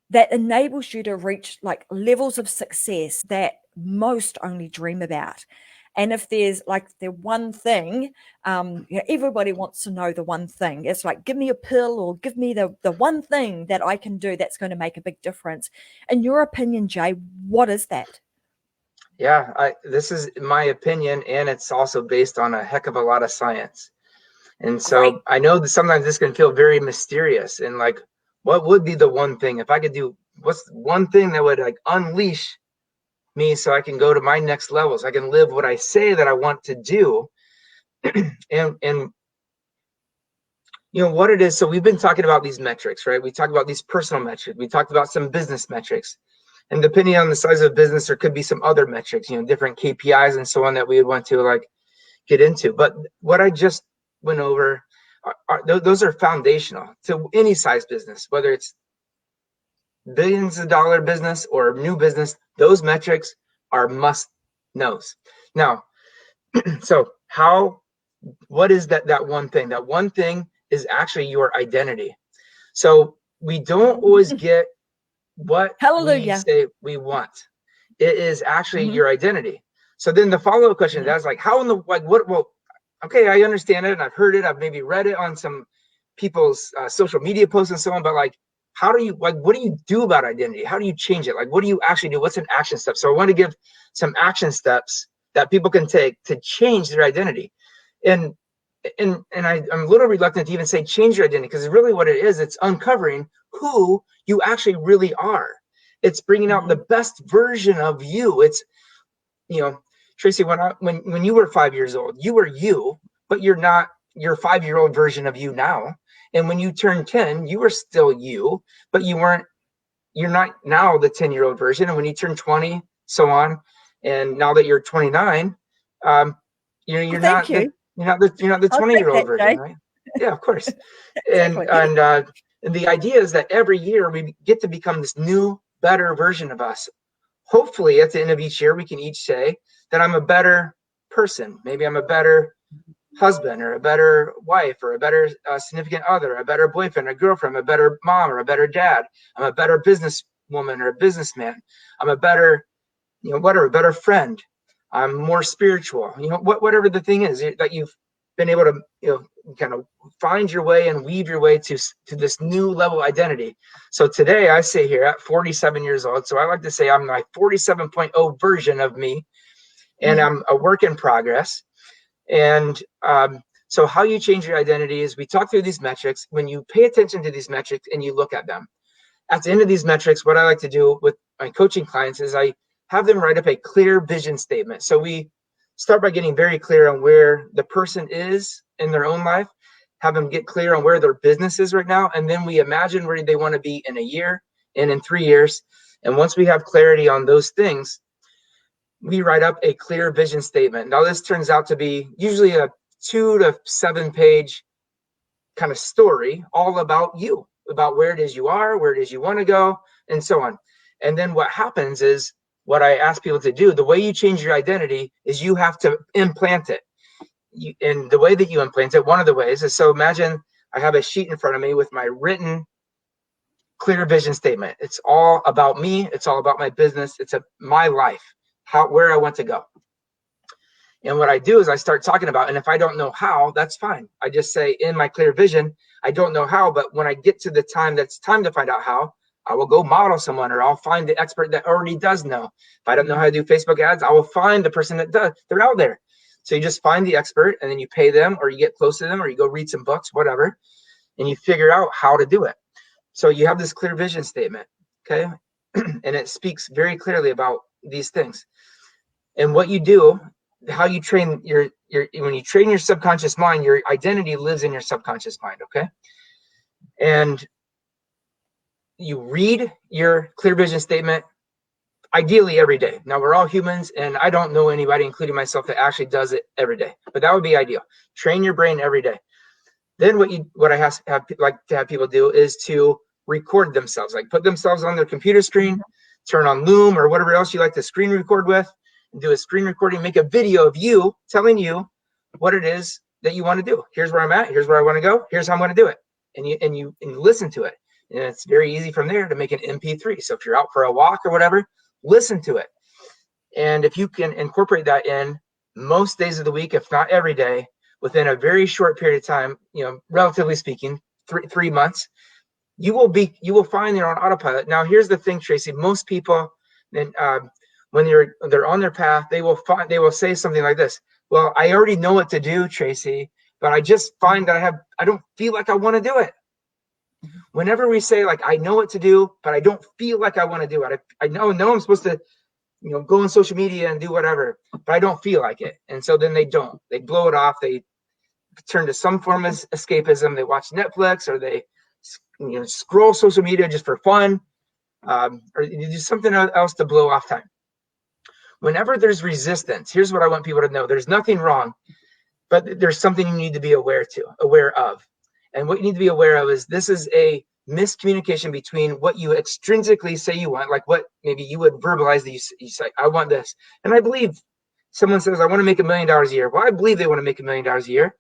that enables you to reach like levels of success that most only dream about. And if there's like the one thing, everybody wants to know the one thing. It's like, give me a pill, or give me the one thing that I can do that's going to make a big difference. In your opinion, Jay, what is that? Yeah, this is my opinion, and it's also based on a heck of a lot of science. And Great. so I know that sometimes this can feel very mysterious, and like, what would be the one thing if I could do? What's one thing that would like unleash me so I can go to my next level, so I can live what I say that I want to do? and what it is. So we've been talking about these metrics, right? We talked about these personal metrics. We talked about some business metrics. And depending on the size of business, there could be some other metrics, different KPIs and so on that we would want to like get into. But what I just went over those are foundational to any size business, whether it's billions of dollar business or new business. Those metrics are must knows. Now, so what is that one thing? That one thing is actually your identity. So we don't always get what we Hallelujah. say we want. It is actually Mhm. your identity. So then the follow-up question Mhm. to that is like, how in the, like, what, well, okay, I understand it and I've heard it. I've maybe read it on some people's social media posts and so on, but like, how do you, like, what do you do about identity? How do you change it? Like, what do you actually do? What's an action step? So I want to give some action steps that people can take to change their identity. And I'm a little reluctant to even say change your identity, because really what it is, it's uncovering who you actually really are. It's bringing out the best version of you. It's, you know, Tracy, when you were 5 years old, you were you, but you're not your 5-year-old version of you now. And when you turned 10, you were still you, but you're not now the 10-year-old version. And when you turn 20, so on, and now that you're 29, you're Thank not the you. you're not the I'll take 20-year-old that, version, Jay. right? Yeah, of course. Exactly. And the idea is that every year we get to become this new, better version of us. Hopefully, at the end of each year, we can each say that I'm a better person. Maybe I'm a better husband or a better wife or a better significant other, a better boyfriend or girlfriend, a better mom or a better dad. I'm a better businesswoman or a businessman. I'm a better, whatever, better friend. I'm more spiritual. Whatever the thing is that you've been able to, kind of find your way and weave your way to this new level identity. So today I sit here at 47 years old. So I like to say I'm my 47.0 version of me, and I'm a work in progress. And so how you change your identity is we talk through these metrics. When you pay attention to these metrics and you look at them, at the end of these metrics, what I like to do with my coaching clients is I have them write up a clear vision statement. So we start by getting very clear on where the person is in their own life, have them get clear on where their business is right now, and then we imagine where they want to be in a year and in 3 years. And once we have clarity on those things, we write up a clear vision statement. Now, this turns out to be usually a 2 to 7 page kind of story all about you, about where it is you are, where it is you want to go, and so on. And then what happens is, what I ask people to do, the way you change your identity is you have to implant it. And the way that you implant it, one of the ways is, so imagine I have a sheet in front of me with my written clear vision statement. It's all about me. It's all about my business. It's my life, where I want to go. And what I do is I start talking about, and if I don't know how, that's fine. I just say in my clear vision, I don't know how, but when I get to the time that's time to find out how, I will go model someone, or I'll find the expert that already does know. If I don't know how to do Facebook ads, I will find the person that does. They're out there. So you just find the expert, and then you pay them, or you get close to them, or you go read some books, whatever, and you figure out how to do it. So you have this clear vision statement, okay? And it speaks very clearly about these things. And what you do, how you train when you train your subconscious mind, your identity lives in your subconscious mind, okay? And you read your clear vision statement ideally every day. Now, we're all humans, and I don't know anybody, including myself, that actually does it every day, but that would be ideal. Train your brain every day. Then what I like to have people do is to record themselves, like put themselves on their computer screen, turn on Loom or whatever else you like to screen record with, do a screen recording, make a video of you telling you what it is that you want to do. Here's where I'm at. Here's where I want to go. Here's how I'm going to do it. And you listen to it. And it's very easy from there to make an MP3. So if you're out for a walk or whatever, listen to it. And if you can incorporate that in most days of the week, if not every day, within a very short period of time, relatively speaking, 3 months, you will find you're on autopilot. Now, here's the thing, Tracy. Most people, when they're on their path, they will say something like this: "Well, I already know what to do, Tracy, but I just find that I don't feel like I want to do it." Whenever we say, like, I know what to do, but I don't feel like I want to do it. I know I'm supposed to, go on social media and do whatever, but I don't feel like it. And so then they don't. They blow it off. They turn to some form of escapism. They watch Netflix, or they scroll social media just for fun, or you do something else to blow off time. Whenever there's resistance, here's what I want people to know: there's nothing wrong, but there's something you need to be aware of. And what you need to be aware of is this is a miscommunication between what you extrinsically say you want, like what maybe you would verbalize that you say, I want this. And I believe someone says, I want to make $1 million a year. Well, I believe they want to make $1 million a year.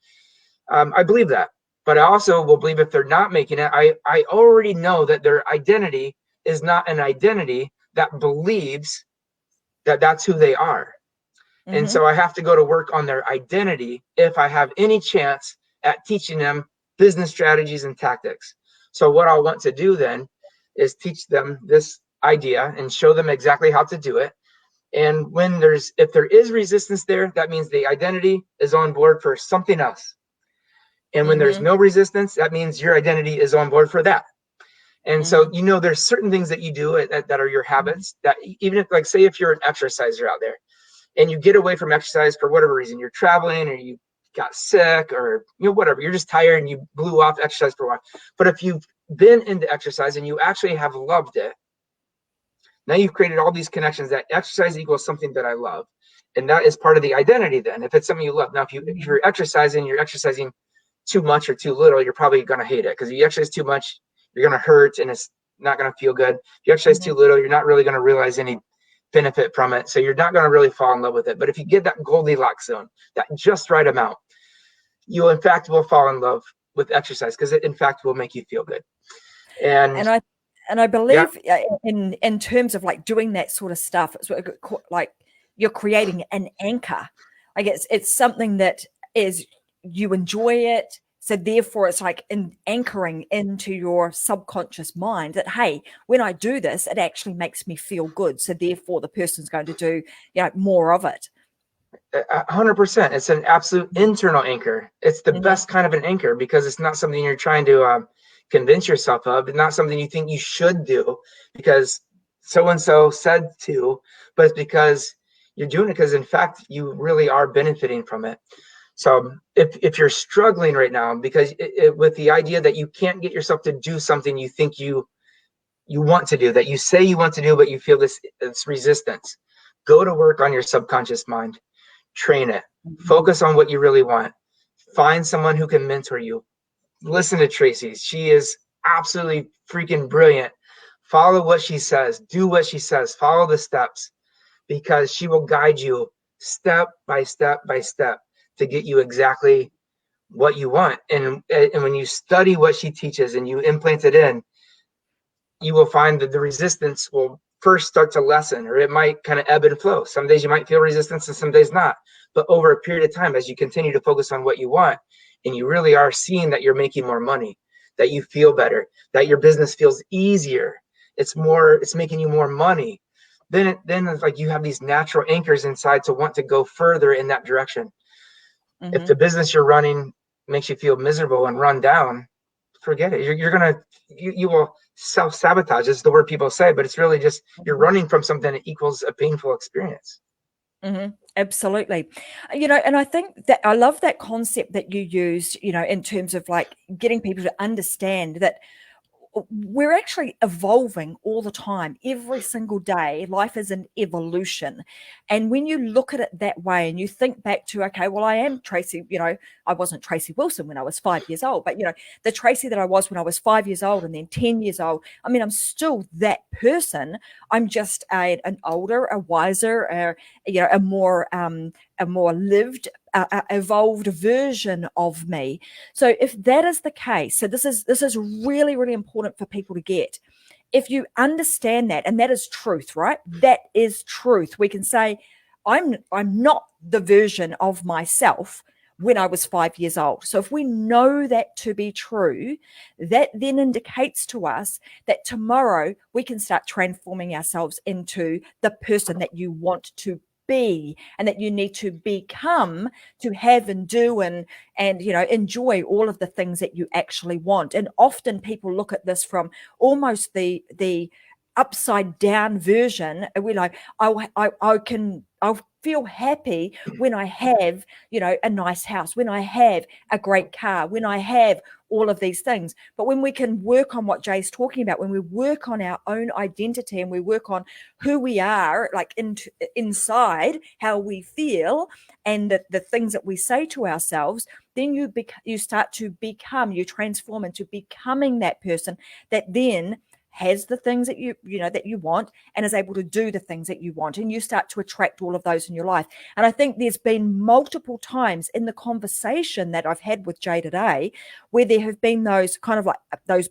I believe that. But I also will believe if they're not making it, I already know that their identity is not an identity that believes that that's who they are. Mm-hmm. And so I have to go to work on their identity if I have any chance at teaching them business strategies and tactics. So what I'll want to do then is teach them this idea and show them exactly how to do it. And if there is resistance there, that means the identity is on board for something else. And when there's no resistance, that means your identity is on board for that. And so, there's certain things that you do that are your habits that even if, like, say, if you're an exerciser out there and you get away from exercise for whatever reason, you're traveling or you got sick or, whatever, you're just tired and you blew off exercise for a while. But if you've been into exercise and you actually have loved it, now you've created all these connections that exercise equals something that I love. And that is part of the identity then, if it's something you love. Now, if you're exercising too much or too little, you're probably going to hate it, because if you exercise too much, you're going to hurt and it's not going to feel good. If you exercise too little, you're not really going to realize any benefit from it. So you're not going to really fall in love with it. But if you get that Goldilocks zone, that just right amount, you in fact will fall in love with exercise, because it in fact will make you feel good. And I believe in terms of like doing that sort of stuff, it's like you're creating an anchor. Like it's something that is, you enjoy it. So therefore it's like anchoring into your subconscious mind that, hey, when I do this, it actually makes me feel good. So therefore the person's going to do, more of it. 100%. It's an absolute internal anchor. It's the best kind of an anchor, because it's not something you're trying to convince yourself of. It's not something you think you should do because so-and-so said to, but it's because you're doing it because in fact you really are benefiting from it. So if you're struggling right now because with the idea that you can't get yourself to do something you think you want to do, that you say you want to do, but you feel this resistance, go to work on your subconscious mind, train it, focus on what you really want, find someone who can mentor you. Listen to Tracy. She is absolutely freaking brilliant. Follow what she says, do what she says, follow the steps, because she will guide you step by step by step to get you exactly what you want. And when you study what she teaches and you implant it in, you will find that the resistance will first start to lessen, or it might kind of ebb and flow. Some days you might feel resistance and some days not. But over a period of time, as you continue to focus on what you want, and you really are seeing that you're making more money, that you feel better, that your business feels easier, it's making you more money, then it's like you have these natural anchors inside to want to go further in that direction. If the business you're running makes you feel miserable and run down, forget it. You will self-sabotage. It's the word people say, but it's really just you're running from something that equals a painful experience. Absolutely. And I think that I love that concept that you used, in terms of like getting people to understand that we're actually evolving all the time. Every single day, life is an evolution. And when you look at it that way and you think back to, okay, well, I am Tracy, I wasn't Tracy Wilson when I was 5 years old, but, the Tracy that I was when I was 5 years old and then 10 years old, I mean, I'm still that person. I'm just an older, a wiser, a more lived, evolved version of me. So if that is the case, so this is really, really important for people to get. If you understand that, and that is truth, right? That is truth. We can say, I'm not the version of myself when I was 5 years old. So if we know that to be true, that then indicates to us that tomorrow we can start transforming ourselves into the person that you want to be and that you need to become to have and do and enjoy all of the things that you actually want. And often people look at this from almost the upside down version, and we're like, I'll feel happy when I have, a nice house, when I have a great car, when I have all of these things. But when we can work on what Jay's talking about, when we work on our own identity and we work on who we are, like inside, how we feel, and the things that we say to ourselves, then you start to become, you transform into becoming that person that then has the things that that you want and is able to do the things that you want, and you start to attract all of those in your life. And I think there's been multiple times in the conversation that I've had with Jay today where there have been those kind of like those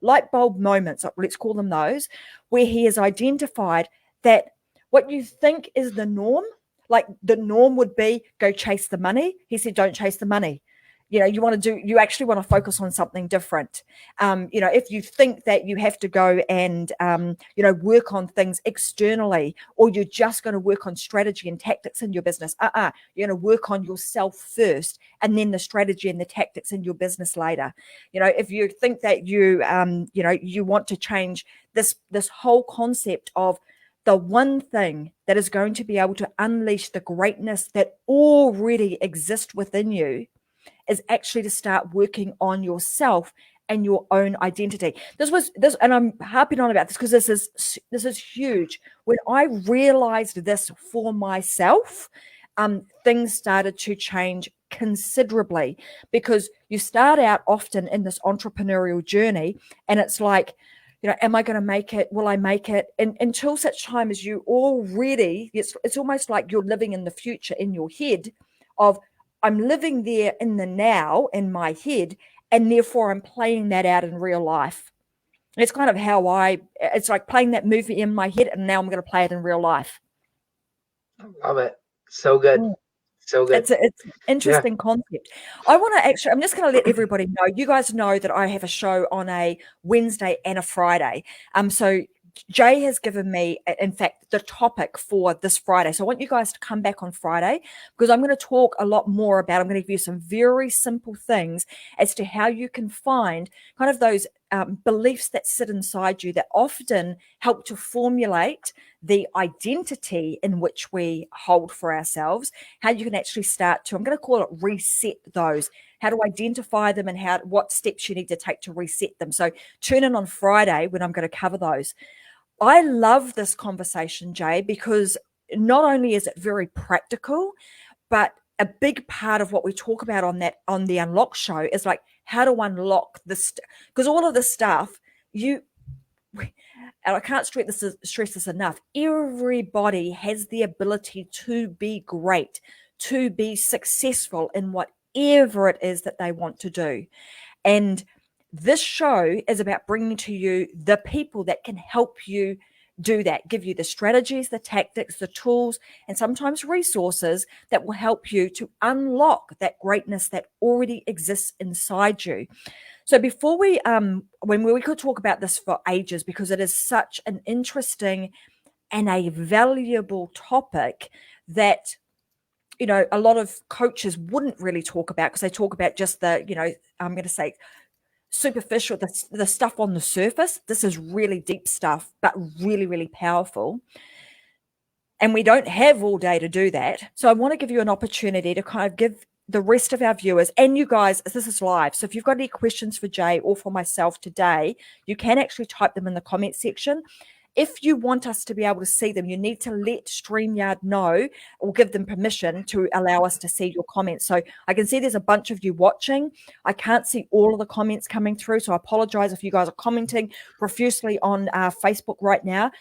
light bulb moments, let's call them those, where he has identified that what you think is the norm, like the norm would be go chase the money. He said, don't chase the money. You actually want to focus on something different. If you think that you have to go and, work on things externally, or you're just going to work on strategy and tactics in your business, you're going to work on yourself first and then the strategy and the tactics in your business later. If you think that you want to change this whole concept of the one thing that is going to be able to unleash the greatness that already exists within you, is actually to start working on yourself and your own identity. This, and I'm harping on about this because this is huge. When I realized this for myself, things started to change considerably, because you start out often in this entrepreneurial journey and it's like, am I going to make it? Will I make it? And until such time as you already, it's almost like you're living in the future in your head of, I'm living there in the now in my head, and therefore I'm playing that out in real life. It's kind of how it's like playing that movie in my head, and now I'm going to play it in real life. Love it. So good. So good. It's an interesting concept. I'm just going to let everybody know, you guys know that I have a show on a Wednesday and a Friday. So Jay has given me, in fact, the topic for this Friday. So I want you guys to come back on Friday, because I'm going to talk a lot more about, I'm going to give you some very simple things as to how you can find kind of those beliefs that sit inside you that often help to formulate the identity in which we hold for ourselves, how you can actually start to, I'm going to call it reset those, how to identify them, and what steps you need to take to reset them. So tune in on Friday when I'm going to cover those. I love this conversation, Jay, because not only is it very practical, but a big part of what we talk about on the Unlock show is like how to unlock this, because all of this stuff, and I can't stress this enough, everybody has the ability to be great, to be successful in whatever it is that they want to do. And this show is about bringing to you the people that can help you do that, give you the strategies, the tactics, the tools, and sometimes resources that will help you to unlock that greatness that already exists inside you. So before when we could talk about this for ages, because it is such an interesting and a valuable topic that, a lot of coaches wouldn't really talk about, because they talk about just the, I'm going to say superficial, the stuff on the surface. This is really deep stuff, but really, really powerful. And we don't have all day to do that. So I want to give you an opportunity to kind of give the rest of our viewers and you guys, this is live. So if you've got any questions for Jay or for myself today, you can actually type them in the comment section. If you want us to be able to see them, you need to let StreamYard know or give them permission to allow us to see your comments. So I can see there's a bunch of you watching. I can't see all of the comments coming through, so I apologize if you guys are commenting profusely on Facebook right now.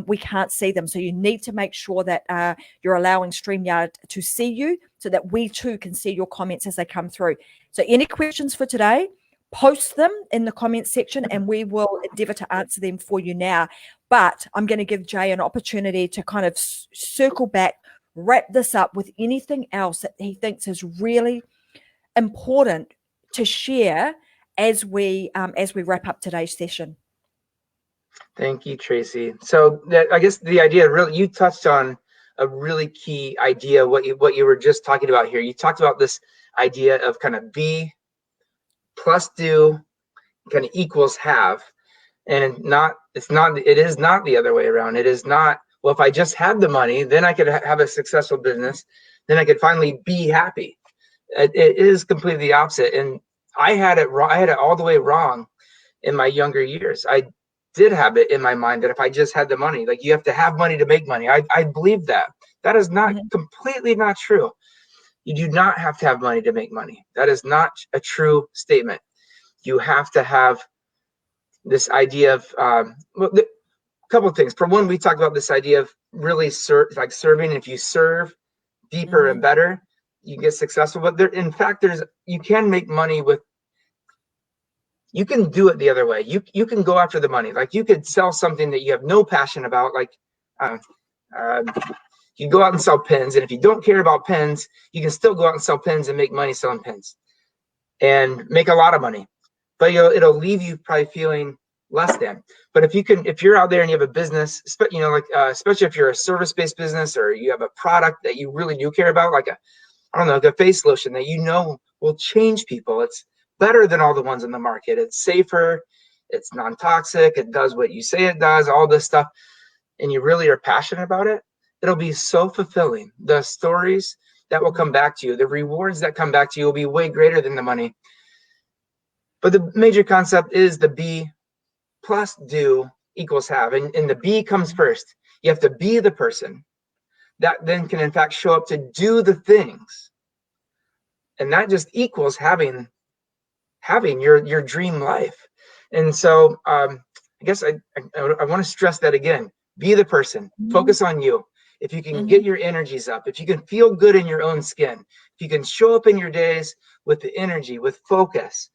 We can't see them, so you need to make sure that you're allowing StreamYard to see you so that we too can see your comments as they come through. So any questions for today, post them in the comment section and we will endeavor to answer them for you now. But I'm going to give Jay an opportunity to kind of circle back, wrap this up with anything else that he thinks is really important to share as we wrap up today's session. Thank you, Tracy. So I guess the idea, really, you touched on a really key idea, what you were just talking about here. You talked about this idea of kind of be plus do kind of equals have. And it is not the other way around. It is not Well, if I just had the money, then I could have a successful business. Then I could finally be happy. It is completely the opposite. And I had it wrong. I had it all the way wrong in my younger years. I did have it in my mind that if I just had the money, like you have to have money to make money. I believe that. That is not completely not true. You do not have to have money to make money. That is not a true statement. You have to have this idea of well, a couple of things. For one, we talked about this idea of really serving. If you serve deeper and better, you get successful. But there, in fact, you can make money with. You can do it the other way. You can go after the money. Like you could sell something that you have no passion about. Like you go out and sell pens, and if you don't care about pens, you can still go out and sell pens and make money selling pens, and make a lot of money. But it'll leave you probably feeling less than. But if you're out there and you have a business, especially if you're a service-based business or you have a product that you really do care about, like a face lotion that will change people. It's better than all the ones in the market. It's safer, it's non-toxic, it does what you say it does, all this stuff, and you really are passionate about it. It'll be so fulfilling. The stories that will come back to you, the rewards that come back to you will be way greater than the money. But the major concept is the be plus do equals have. And the be comes first. You have to be the person that then can in fact show up to do the things. And that just equals having your dream life. And so I guess I want to stress that again. Be the person. Focus on you. If you can get your energies up, if you can feel good in your own skin, if you can show up in your days with the energy, with focus,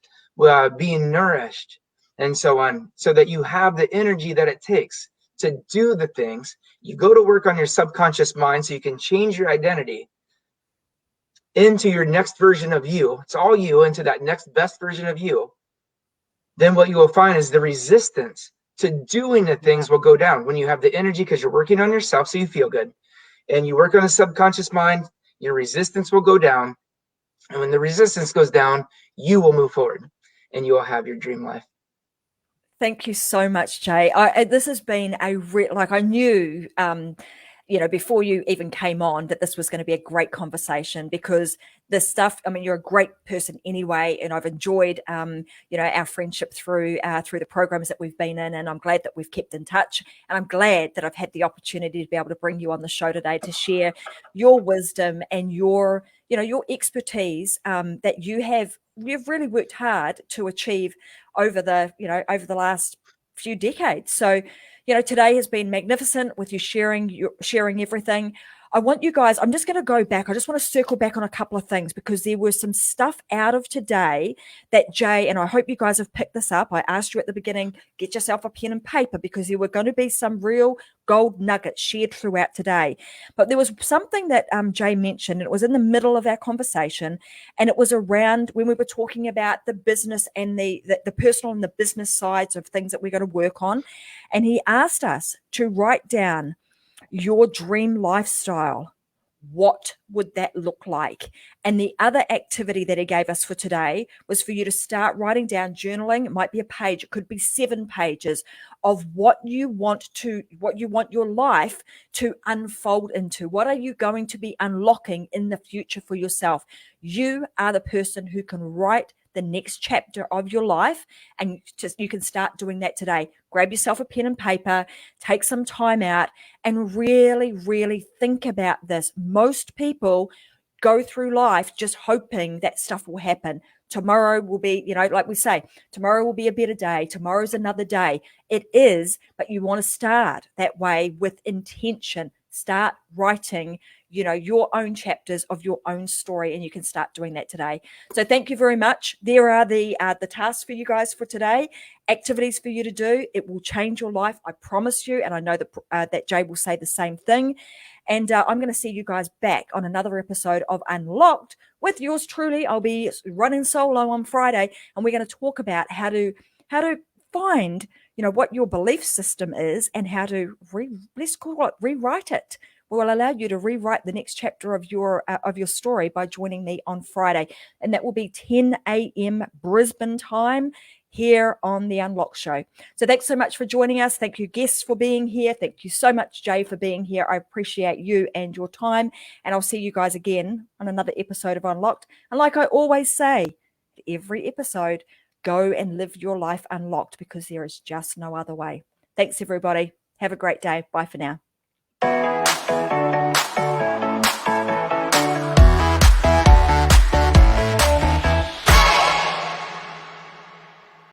being nourished, and so on, so that you have the energy that it takes to do the things. You go to work on your subconscious mind so you can change your identity into your next version of you. It's all you, into that next best version of you. Then what you will find is the resistance to doing the things will go down when you have the energy, because you're working on yourself so you feel good, and you work on the subconscious mind. Your resistance will go down, and when the resistance goes down, you will move forward and you will have your dream life. Thank you so much, Jay. This has been I knew, before you even came on, that this was going to be a great conversation, because this stuff, I mean, you're a great person anyway, and I've enjoyed, our friendship through the programs that we've been in, and I'm glad that we've kept in touch, and I'm glad that I've had the opportunity to be able to bring you on the show today to share your wisdom and your expertise that you've really worked hard to achieve over the last few decades. So, today has been magnificent with you sharing everything. I want you guys, I'm just going to go back. I just want to circle back on a couple of things, because there was some stuff out of today that Jay, and I hope you guys have picked this up. I asked you at the beginning, get yourself a pen and paper, because there were going to be some real gold nuggets shared throughout today. But there was something that Jay mentioned, and it was in the middle of our conversation, and it was around when we were talking about the business and the personal and the business sides of things that we're going to work on. And he asked us to write down your dream lifestyle. What would that look like? And the other activity that he gave us for today was for you to start writing down, journaling. It might be a page, it could be 7 pages of what you want your life to unfold into. What are you going to be unlocking in the future for yourself? You are the person who can write the next chapter of your life, and you can start doing that today. Grab yourself a pen and paper, take some time out, and really, really think about this. Most people go through life just hoping that stuff will happen. Tomorrow will be, like we say, tomorrow will be a better day. Tomorrow's another day. It is, but you want to start that way with intention. Start writing, your own chapters of your own story, and you can start doing that today. So thank you very much. There are the tasks for you guys for today, activities for you to do. It will change your life, I promise you. And I know that Jay will say the same thing. And I'm going to see you guys back on another episode of Unlocked with yours truly. I'll be running solo on Friday, and we're going to talk about how to find, what your belief system is, and how to rewrite it. We will allow you to rewrite the next chapter of your story by joining me on Friday, and that will be 10 a.m. Brisbane time, here on The Unlock Show. So thanks so much for joining us. Thank you, guests, for being here. Thank you so much, Jay, for being here. I appreciate you and your time. And I'll see you guys again on another episode of Unlocked. And like I always say, every episode, go and live your life unlocked, because there is just no other way. Thanks, everybody. Have a great day. Bye for now.